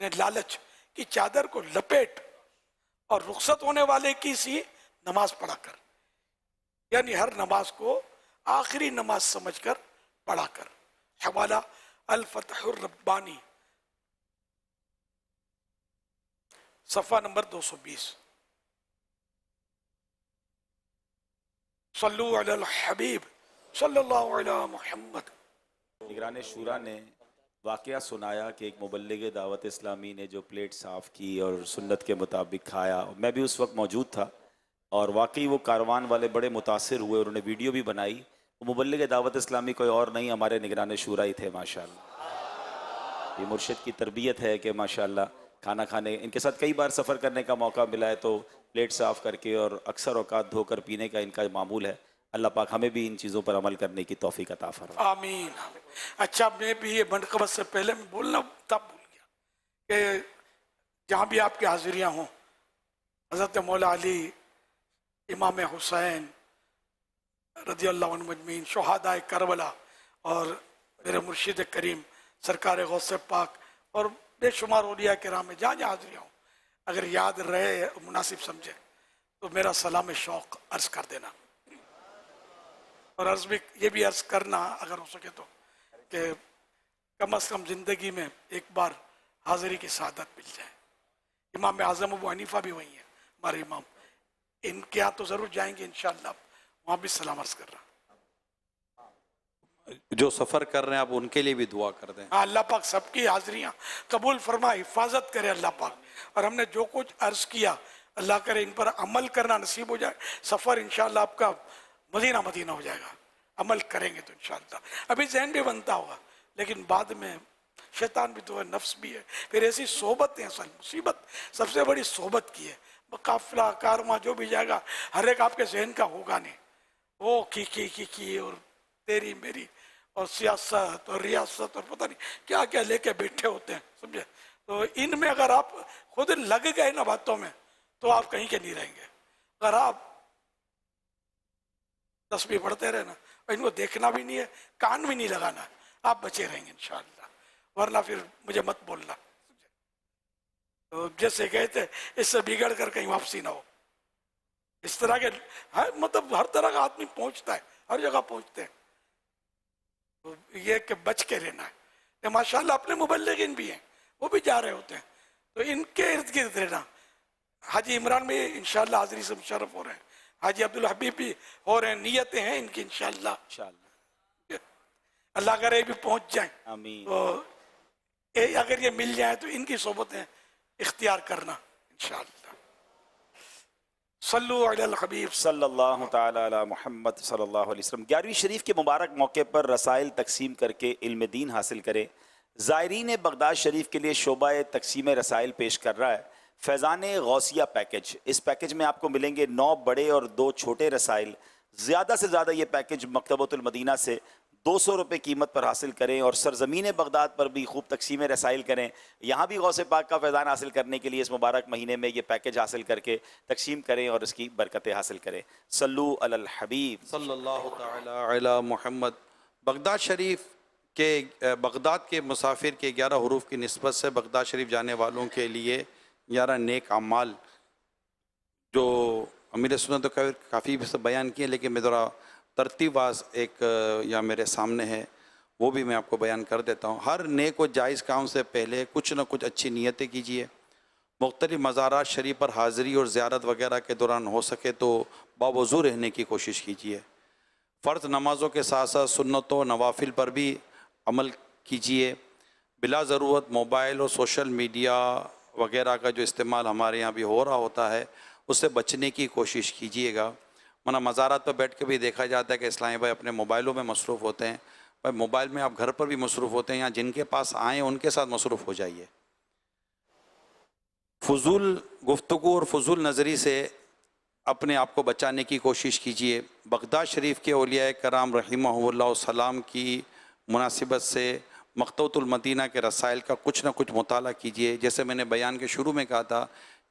نے لالچ کی چادر کو لپیٹ اور رخصت ہونے والے کی سی نماز پڑھا کر، یعنی ہر نماز کو آخری نماز سمجھ کر پڑھا کر۔ حوالہ الفتح الربانی، صفحہ نمبر 220۔ صلو علی الحبیب صلی اللہ علی محمد۔ نگران شورا نے واقعہ سنایا کہ ایک مبلغ دعوت اسلامی نے جو پلیٹ صاف کی اور سنت کے مطابق کھایا، میں بھی اس وقت موجود تھا، اور واقعی وہ کاروان والے بڑے متاثر ہوئے، انہوں نے ویڈیو بھی بنائی۔ وہ مبلغ دعوت اسلامی کوئی اور نہیں، ہمارے نگران شورا ہی تھے ماشاءاللہ۔ یہ مرشد کی تربیت ہے کہ ماشاءاللہ کھانا کھانے، ان کے ساتھ کئی بار سفر کرنے کا موقع ملا ہے تو پلیٹ صاف کر کے اور اکثر اوقات دھو کر پینے کا ان کا معمول ہے۔ اللہ پاک ہمیں بھی ان چیزوں پر عمل کرنے کی توفیق عطا فرمائے۔ آمین۔ اچھا، میں بھی یہ منقبت سے پہلے میں بولنا تب بھول گیا کہ جہاں بھی آپ کی حاضریاں ہوں، حضرت مولا علی، امام حسین رضی اللہ عنہ مجمعین، شہداء کربلا، اور میرے مرشد کریم سرکار غوث پاک، اور بے شمار اولیاء کرام میں جہاں جہاں حاضریاں ہوں، اگر یاد رہے مناسب سمجھے تو میرا سلام شوق عرض کر دینا، اور عرض بھی یہ بھی عرض کرنا اگر ہو سکے تو کہ کم از کم زندگی میں ایک بار حاضری کی سعادت مل جائے۔ امام اعظم ابو حنیفہ بھی وہی ہیں، ہمارے امام، ان کے ہاں تو ضرور جائیں گے انشاءاللہ، وہاں بھی سلام عرض کر رہا۔ جو سفر کر رہے ہیں آپ ان کے لیے بھی دعا کر دیں۔ ہاں، اللہ پاک سب کی حاضریاں قبول فرما، حفاظت کرے اللہ پاک، اور ہم نے جو کچھ عرض کیا اللہ کرے ان پر عمل کرنا نصیب ہو جائے، سفر انشاءاللہ آپ کا مدینہ مدینہ ہو جائے گا، عمل کریں گے تو انشاءاللہ۔ ابھی ذہن بھی بنتا ہوگا لیکن بعد میں شیطان بھی تو ہے، نفس بھی ہے، پھر ایسی صحبت ہے، اصل مصیبت سب سے بڑی صحبت کی ہے۔ قافلہ کارواں جو بھی جائے گا ہر ایک آپ کے ذہن کا ہوگا نہیں، وہ کی اور تیری میری اور سیاست اور ریاست اور پتہ نہیں کیا کیا لے کے بیٹھے ہوتے ہیں، سمجھے؟ تو ان میں اگر آپ خود لگ گئے نا باتوں میں تو آپ کہیں کے نہیں رہیں گے۔ اگر آپ تسبیح پڑھتے رہنا اور ان کو دیکھنا بھی نہیں ہے، کان بھی نہیں لگانا، آپ بچے رہیں گے انشاءاللہ، ورنہ پھر مجھے مت بولنا، تو جیسے گئے تھے اس سے بگڑ کر کہیں واپسی نہ ہو۔ اس طرح کے مطلب ہر طرح کا آدمی پہنچتا ہے، ہر جگہ پہنچتے ہیں، تو یہ کہ بچ کے رہنا ہے۔ ماشاءاللہ اپنے مبلغین بھی ہیں، وہ بھی جا رہے ہوتے ہیں، تو ان کے ارد گرد رہنا۔ حاجی عمران بھی انشاءاللہ حاضری سے مشرف ہو رہے ہیں، حاجی عبدالحبیب بھی ہو رہے ہیں، نیتیں ہیں ان کی انشاءاللہ، انشاءاللہ اللہ کرے بھی پہنچ جائیں، آمین۔ تو اگر یہ مل جائیں تو ان کی صحبتیں اختیار کرنا انشاءاللہ۔ صلو علی الحبیب۔ صلی اللہ تعالی علی محمد صلی اللہ علیہ وسلم۔ 11ویں شریف کے مبارک موقع پر رسائل تقسیم کر کے علم دین حاصل کریں۔ زائرین بغداد شریف کے لیے شعبہ تقسیم رسائل پیش کر رہا ہے فیضان غوثیہ پیکج۔ اس پیکج میں آپ کو ملیں گے 9 بڑے اور 2 چھوٹے رسائل۔ زیادہ سے زیادہ یہ پیکج مکتبۃ المدینہ سے 200 روپے قیمت پر حاصل کریں، اور سرزمین بغداد پر بھی خوب تقسیم رسائل کریں۔ یہاں بھی غوث پاک کا فیضان حاصل کرنے کے لیے اس مبارک مہینے میں یہ پیکج حاصل کر کے تقسیم کریں اور اس کی برکتیں حاصل کریں۔ صلو علی الحبیب صلی اللہ تعالی علی محمد۔ بغداد شریف کے بغداد کے مسافر کے 11 حروف کی نسبت سے بغداد شریف جانے والوں کے لیے 11 نیک اعمال جو امیر سنت تو کافی بیان کیے، لیکن میں ذرا ترتیب واز ایک یا میرے سامنے ہے، وہ بھی میں آپ کو بیان کر دیتا ہوں۔ ہر نیک و جائز کام سے پہلے کچھ نہ کچھ اچھی نیتیں کیجیے۔ مختلف مزارات شریف پر حاضری اور زیارت وغیرہ کے دوران ہو سکے تو باوضو رہنے کی کوشش کیجیے۔ فرض نمازوں کے ساتھ ساتھ سنتوں و نوافل پر بھی عمل کیجیے۔ بلا ضرورت موبائل اور سوشل میڈیا وغیرہ کا جو استعمال ہمارے یہاں بھی ہو رہا ہوتا ہے اس سے بچنے کی کوشش کیجیے گا، ورنہ مزارات پر بیٹھ کے بھی دیکھا جاتا ہے کہ اسلامی بھائی اپنے موبائلوں میں مصروف ہوتے ہیں۔ بھائی موبائل میں آپ گھر پر بھی مصروف ہوتے ہیں، یا جن کے پاس آئیں ان کے ساتھ مصروف ہو جائیے۔ فضول گفتگو اور فضول نظری سے اپنے آپ کو بچانے کی کوشش کیجیے۔ بغداد شریف کے اولیاء کرام رحمہ اللہ السلام کی مناسبت سے مکتبۃ المدینہ کے رسائل کا کچھ نہ کچھ مطالعہ کیجیے۔ جیسے میں نے بیان کے شروع میں کہا تھا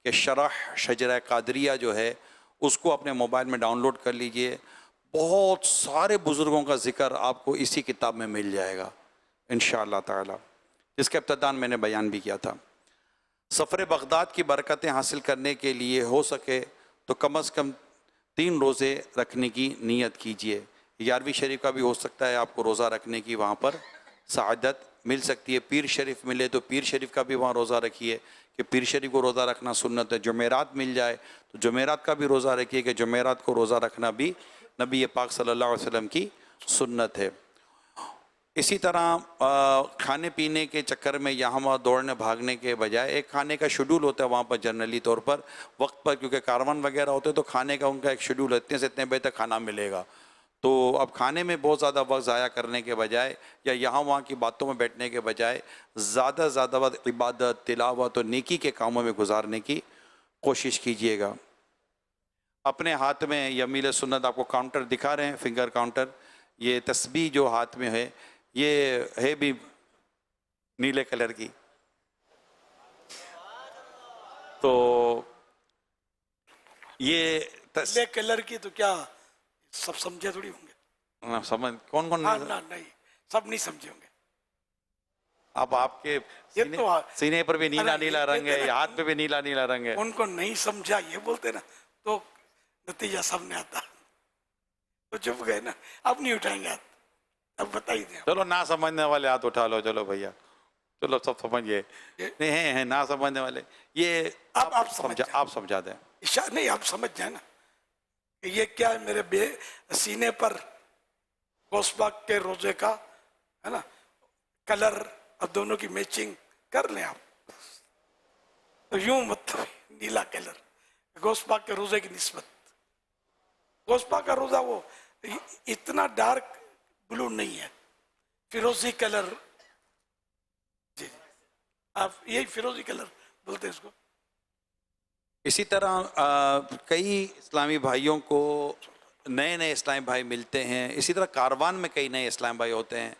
کہ شرح شجرہ قادریہ جو ہے اس کو اپنے موبائل میں ڈاؤن لوڈ کر لیجئے۔ بہت سارے بزرگوں کا ذکر آپ کو اسی کتاب میں مل جائے گا انشاءاللہ تعالی، جس کا ابتداء میں نے بیان بھی کیا تھا۔ سفر بغداد کی برکتیں حاصل کرنے کے لیے ہو سکے تو کم از کم 3 روزے رکھنے کی نیت کیجیے۔ 11ویں شریف کا بھی ہو سکتا ہے آپ کو روزہ رکھنے کی وہاں پر سعادت مل سکتی ہے۔ پیر شریف ملے تو پیر شریف کا بھی وہاں روزہ رکھیے کہ پیر شریف کو روزہ رکھنا سنت ہے۔ جمعرات مل جائے تو جمعرات کا بھی روزہ رکھیے کہ جمعرات کو روزہ رکھنا بھی نبی پاک صلی اللہ علیہ وسلم کی سنت ہے۔ اسی طرح کھانے پینے کے چکر میں یہاں وہاں دوڑنے بھاگنے کے بجائے ایک کھانے کا شیڈول ہوتا ہے وہاں پر جنرلی طور پر وقت پر، کیونکہ کاروان وغیرہ ہوتے ہیں تو کھانے کا ان کا ایک شیڈول ہے، اتنے سے اتنے بجے تک کھانا ملے گا۔ تو اب کھانے میں بہت زیادہ وقت ضائع کرنے کے بجائے یا یہاں وہاں کی باتوں میں بیٹھنے کے بجائے زیادہ سے زیادہ وقت عبادت، تلاوت اور نیکی کے کاموں میں گزارنے کی کوشش کیجیے گا۔ اپنے ہاتھ میں یہ میل سنت آپ کو کاؤنٹر دکھا رہے ہیں، فنگر کاؤنٹر، یہ تسبیح جو ہاتھ میں ہے یہ ہے بھی نیلے کلر کی، تو یہ نیلے کلر کی تو کیا سب سمجھے تھوڑی ہوں گے؟ سمجھ کون کون نہیں سب نہیں سمجھے ہوں گے۔ اب آپ کے سینے پر بھی نیلا نیلا رنگ ہے، ہاتھ پہ بھی نیلا نیلا رنگ ہے۔ ان کو نہیں سمجھا یہ بولتے نا تو نتیجہ سامنے آتا، تو چپ گئے نا، اب نہیں اٹھائیں گے ہاتھ، اب بتائی دیں۔ چلو نہ سمجھنے والے ہاتھ اٹھا لو، چلو بھیا چلو سب سمجھ گئے، نہیں ہیں نہ سمجھنے والے، یہ آپ سمجھا دیں۔ نہیں آپ سمجھ جائیں نا کہ یہ کیا ہے، میرے بے سینے پر غوث پاک کے روزے کا ہے نا کلر، اب دونوں کی میچنگ کر لیں آپ، تو یوں مطلب نیلا کلر غوث پاک کے روزے کی نسبت۔ غوث پاک کا روزہ وہ اتنا ڈارک بلو نہیں ہے، فیروزی کلر، جی آپ یہی فیروزی کلر بولتے ہیں اس کو۔ اسی طرح کئی اسلامی بھائیوں کو نئے نئے اسلامی بھائی ملتے ہیں، اسی طرح کاروان میں کئی نئے اسلامی بھائی ہوتے ہیں،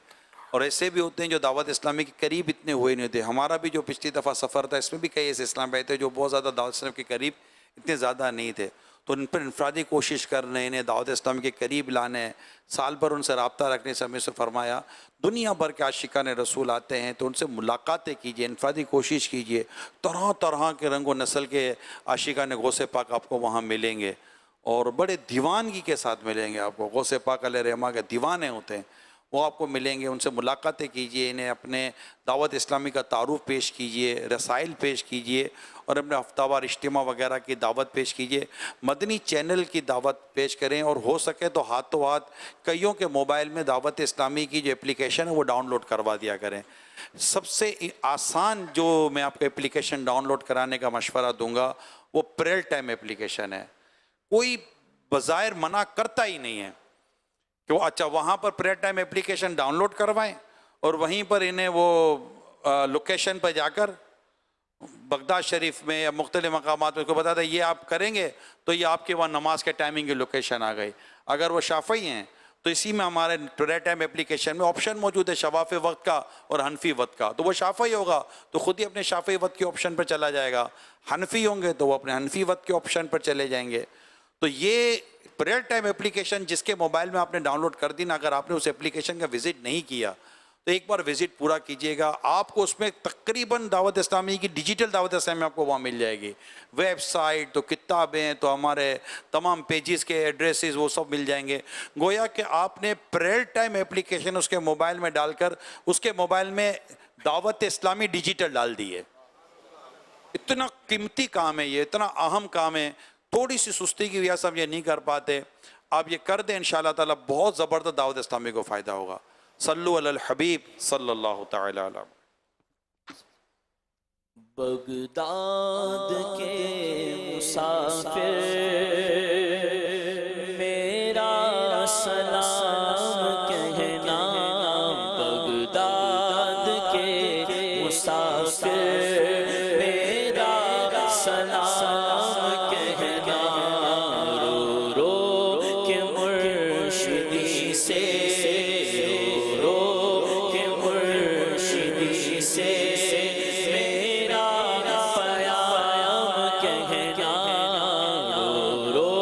اور ایسے بھی ہوتے ہیں جو دعوت اسلامی کے قریب اتنے ہوئے نہیں تھے۔ ہمارا بھی جو پچھلی دفعہ سفر تھا اس میں بھی کئی ایسے اسلام بھائی تھے جو بہت زیادہ دعوت اسلامی کے قریب اتنے زیادہ نہیں تھے، تو ان پر انفرادی کوشش کرنے، انہیں دعوت اسلامی کے قریب لانے، سال بھر ان سے رابطہ رکھنے سے ہمیں سے فرمایا دنیا بھر کے عاشقان رسول آتے ہیں تو ان سے ملاقاتیں کیجئے، انفرادی کوشش کیجئے، طرح طرح کے رنگ و نسل کے عاشقان غوث پاک آپ کو وہاں ملیں گے، اور بڑے دیوانگی کے ساتھ ملیں گے آپ کو۔ غوث پاک علیہ رحمہ کے دیوانے ہوتے ہیں، وہ آپ کو ملیں گے، ان سے ملاقاتیں کیجئے، انہیں اپنے دعوت اسلامی کا تعارف پیش کیجئے، رسائل پیش کیجئے، اور اپنے ہفتہ وار اجتماع وغیرہ کی دعوت پیش کیجئے، مدنی چینل کی دعوت پیش کریں، اور ہو سکے تو ہاتھوں ہاتھ کئیوں کے موبائل میں دعوت اسلامی کی جو اپلیکیشن ہے وہ ڈاؤن لوڈ کروا دیا کریں۔ سب سے آسان جو میں آپ کو اپلیکیشن ڈاؤن لوڈ کرانے کا مشورہ دوں گا وہ پریئر ٹائم اپلیکیشن ہے۔ کوئی بظاہر منع کرتا ہی نہیں ہے کہ وہ اچھا وہاں پر prayer time application download کروائیں اور وہیں پر انہیں وہ لوکیشن پر جا کر بغداد شریف میں یا مختلف مقامات میں کو بتا دیں یہ آپ کریں گے تو یہ آپ کے وہاں نماز کے ٹائمنگ کی لوکیشن آ گئی۔ اگر وہ شافعی ہیں تو اسی میں ہمارے پریئر ٹائم اپلیکیشن میں آپشن موجود ہے شفاف وقت کا اور حنفی وقت کا، تو وہ شافعی ہوگا تو خود ہی اپنے شافعی وقت کے آپشن پر چلا جائے گا، حنفی ہوں گے تو وہ اپنے حنفی وقت کے آپشن پر چلے جائیں گے۔ تو یہ پریئر ٹائم اپلیکیشن جس کے موبائل میں آپ نے ڈاؤن لوڈ کر دی نا، اگر آپ نے اس اپلیکیشن کا وزٹ نہیں کیا تو ایک بار وزٹ پورا کیجئے گا، آپ کو اس میں تقریباً دعوت اسلامی کی ڈیجیٹل دعوت اسلامی آپ کو وہاں مل جائے گی، ویب سائٹ تو کتابیں تو ہمارے تمام پیجز کے ایڈریسز وہ سب مل جائیں گے۔ گویا کہ آپ نے پریئر ٹائم اپلیکیشن اس کے موبائل میں ڈال کر اس کے موبائل میں دعوت اسلامی ڈیجیٹل ڈال دی ہے۔ اتنا قیمتی کام ہے یہ، اتنا اہم کام ہے، تھوڑی سی سستی کی وجہ سے ہم یہ نہیں کر پاتے، آپ یہ کر دیں انشاءاللہ تعالیٰ بہت زبردست دعوت اسلامی کو فائدہ ہوگا۔ صلو علی الحبیب صلی اللہ تعالی علیہ۔ بغداد کے مسافر میرا سلام کہنا، بغداد کے مسافر میرا سلام کہنا، رو رو کے مرشدی سے، رو رو کے مرشدی سے میرا پیام کہنا، رو رو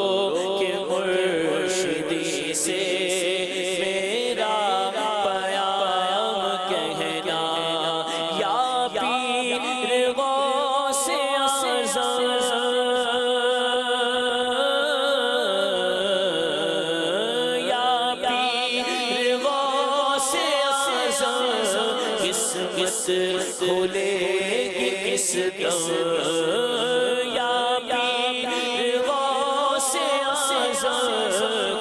کھلے گی کس دم یا پیر غوث اعظم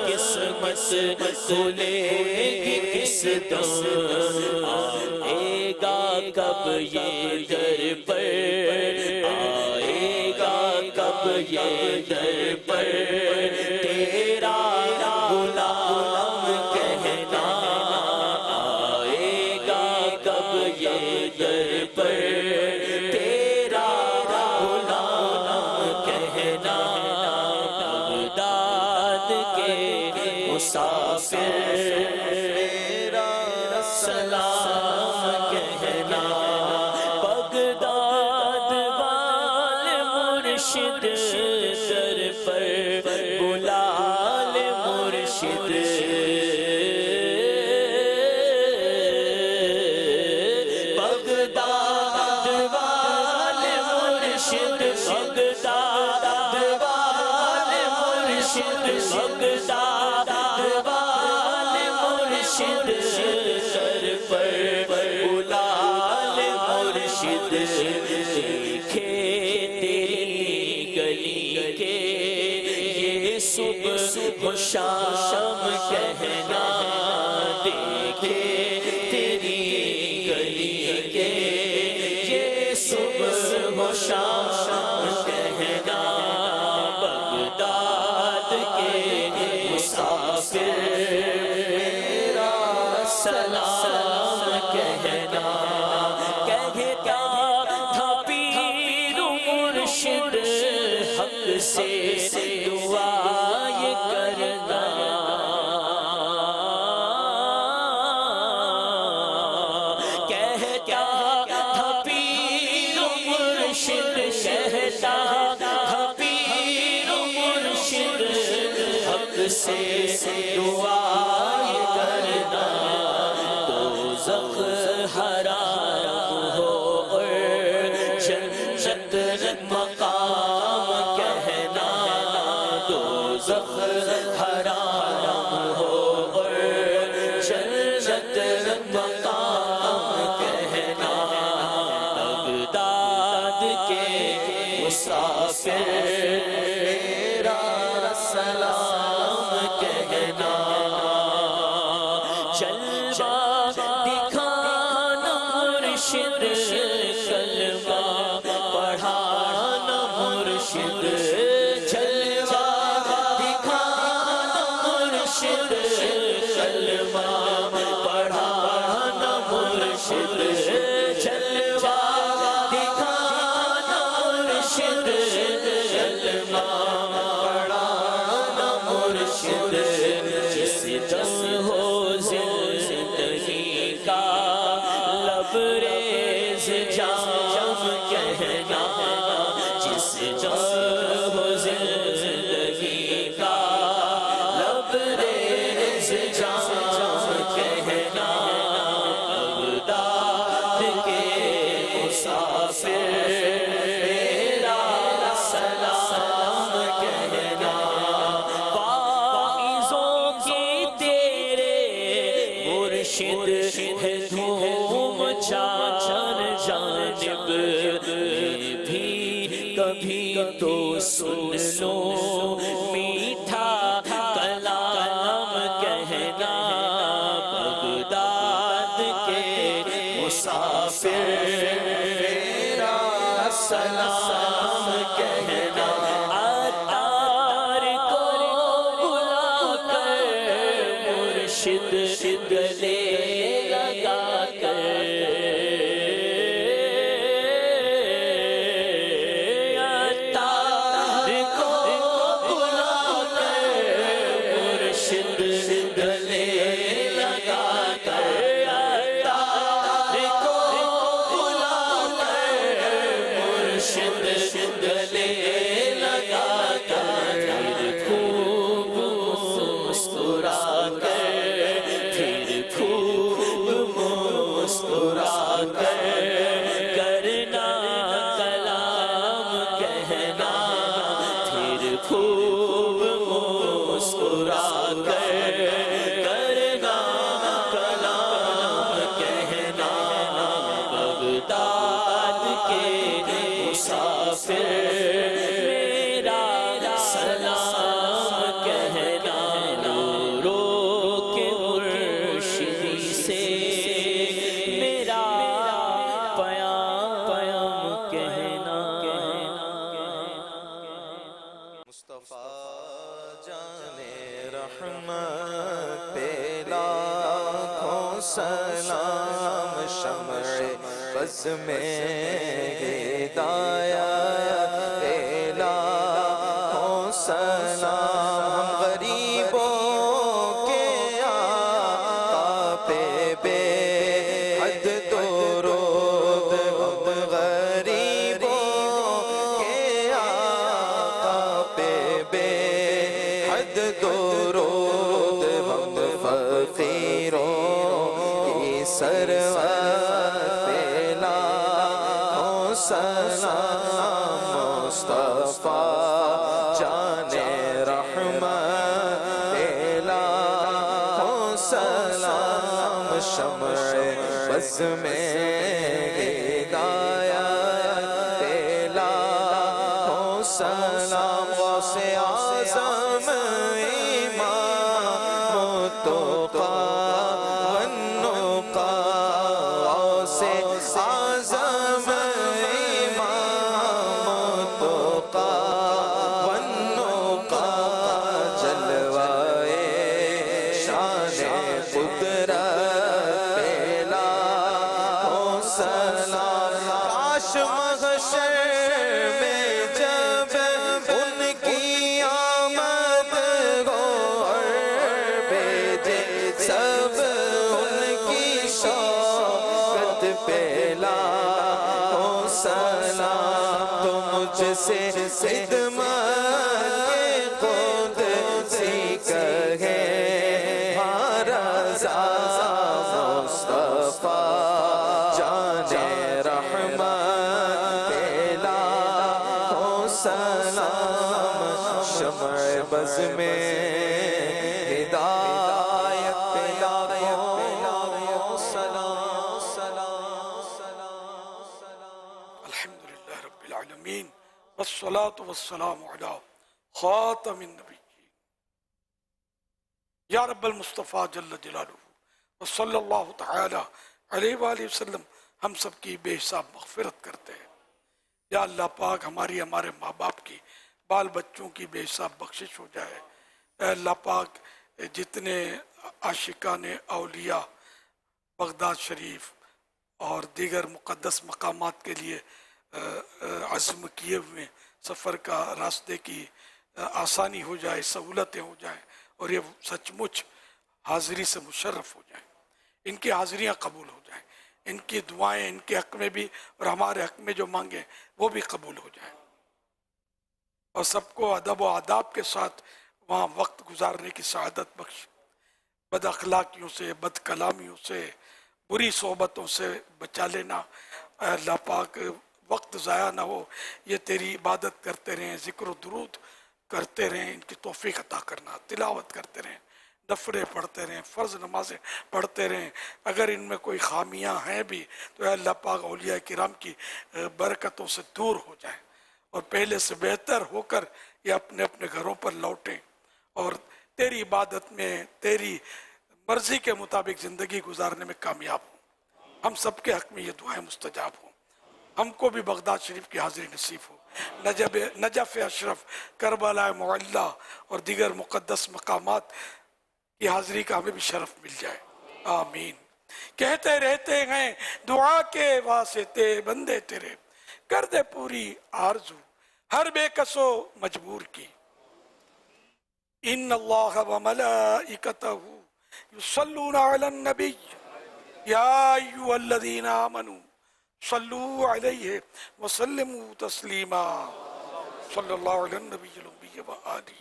قسمت کھلے گی کس دم آئے گا کب یہ در پر آئے گا کب یہ در پر تیرا غلام کہنا آئے گا کب یہ در پر تیرا غلام کہنا بغداد کے مسافر سلام کہنا بغداد والے مرشد در پر بلال مرشد بغداد والے مرشد بغداد والے مرشد بغداد والے مرشد در پر بلال مرشد دیکھے تیری گلی کے یہ صبح و شام کہنا دیکھے تیری گلی کے یہ صبح و شام کہنا بغداد کے مسافر سلام کہنا کہتا تھا پیر مرشد حق سے دعا یہ کرنا کہتا تھا پیر مرشد کہتا تھا پیر مرشد حق سے دعا یہ کرنا دوزخ حرام ہو اور جنت مقام کہنا دوزخ حرام ہو اور جنت مقام کہنا بغداد کے مسافر سلام کہنا جلوہ دکھانا مرشد کلمہ پڑھانا مرشد جلوہ دکھانا مرشد کلمہ پڑھانا مرشد جلوہ دکھانا مرشد کلمہ پڑھانا مرشد جس دم ہو زندگی کا لبریز جام کہنا جس دم ہو زندگی کا لبریز جام کہنا بغداد کے مسافر سلام کہنا واعظوں کی تیرے مرشد ہے دھوم چار جانب بھی کبھی تو سن لو میٹھا کلام کہنا بغداد کے مسافر سلام کہنا عطار کو بلا کر مرشد گلے لگا کر عطار کو بلا کر مرشد گلے لگا کر عطار کو بلا کر مرشد گلے لگا کر پھر خوب مسکرا کر پھر خوب مسکرا کر کرنا کلام کہنا پھر خوب مسکرا کر کرنا کلام کہنا بغداد رحمت پہ لاکھوں سلام، شمع بز میں ہدایت پہ لاکھوں سلام، ہم غریبوں کے آقا پہ بے حد درود، ہم غریبوں کے آقا پہ بے حد درود، ہم فقیروں کی سروت پہ لاکھوں سلام، مصطفیٰ جان رحمت پہ لاکھوں سلام، شمع بز میں ہدایت پہ لاکھوں سلام، غوث اعظم امام التقیٰ والنقیٰ، غوث اعظم امام التقیٰ والنقیٰ، جلوائے شان قدرت پہ لاکھوں سلام، کاش محشر میں جب ان کی آمد ہو اور بھیجے سب ان کی شوقت پہ لاکھوں سلام، تو مجھ سے خدمت کے قدسی کہے رضا، مصطفیٰ جان رحمت پہ لاکھوں سلام، شمع بز میں ہدایت پہ لاکھوں سلام، سلام، سلام، سلام۔ الحمدللہ رب العالمین، والصلاة والسلام علی خاتم النبیین، یا رب المصطفیٰ جل جلالہ وصلی اللہ تعالی علیہ وآلہ وسلم، ہم سب کی بے حساب مغفرت کرتے ہیں۔ یا اللہ پاک ہمارے ماں باپ کی، بال بچوں کی بے حساب بخشش ہو جائے۔ اے اللہ پاک جتنے عاشقان اولیاء بغداد شریف اور دیگر مقدس مقامات کے لیے عزم کیے ہوئے، سفر کا راستے کی آسانی ہو جائے، سہولتیں ہو جائیں، اور یہ سچ مچ حاضری سے مشرف ہو جائیں، ان کی حاضریاں قبول ہو جائیں، ان کی دعائیں ان کے حق میں بھی اور ہمارے حق میں جو مانگیں وہ بھی قبول ہو جائیں، اور سب کو ادب و آداب کے ساتھ وہاں وقت گزارنے کی سعادت بخش۔ بد اخلاقیوں سے، بد کلامیوں سے، بری صحبتوں سے بچا لینا۔ اے اللہ پاک وقت ضائع نہ ہو، یہ تیری عبادت کرتے رہیں، ذکر و درود کرتے رہیں، ان کی توفیق عطا کرنا، تلاوت کرتے رہیں، نفلیں پڑھتے رہیں، فرض نمازیں پڑھتے رہیں۔ اگر ان میں کوئی خامیاں ہیں بھی تو اے اللہ پاک اولیاء کرام کی برکتوں سے دور ہو جائیں، اور پہلے سے بہتر ہو کر یہ اپنے اپنے گھروں پر لوٹیں، اور تیری عبادت میں تیری مرضی کے مطابق زندگی گزارنے میں کامیاب ہوں۔ ہم سب کے حق میں یہ دعائیں مستجاب ہوں۔ ہم کو بھی بغداد شریف کی حاضری نصیب ہو، نجف اشرف، کربلا معلی اور دیگر مقدس مقامات کی حاضری کا ہمیں بھی شرف مل جائے، آمین۔ کہتے رہتے ہیں دعا کے واسطے بندے تیرے، کر دے پوری آرزو ہر بے کسو مجبور کی۔ ان اللہ و ملائکتہ یصلون علی النبی یا ایھا الذین آمنوا صلوا علیہ وسلموا تسلیما، صلی اللہ علی النبی الأمی وآلہ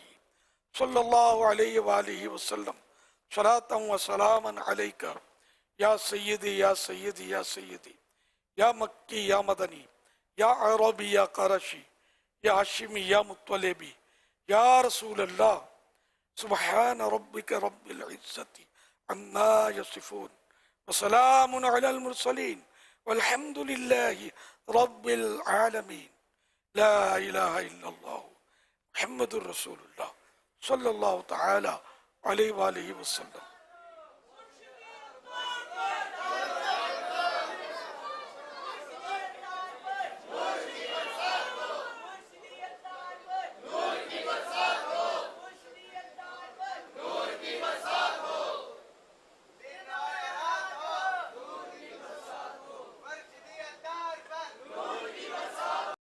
صلی اللہ علیہ وآلہ وسلم، صلاۃ و سلاما علیک یا سیدی یا سیدی یا سیدی، یا مکی یا مدنی، یا عربی یا قرشی، یا ہاشمی یا مطلبی، یا رسول اللہ۔ سبحان ربک رب العزت عما یصفون وسلام علی المرسلین والحمد للہ رب العالمین۔ لا الہ الا اللہ محمد الرسول اللہ صلی اللہ تعالی علیہ وآلہ وسلم۔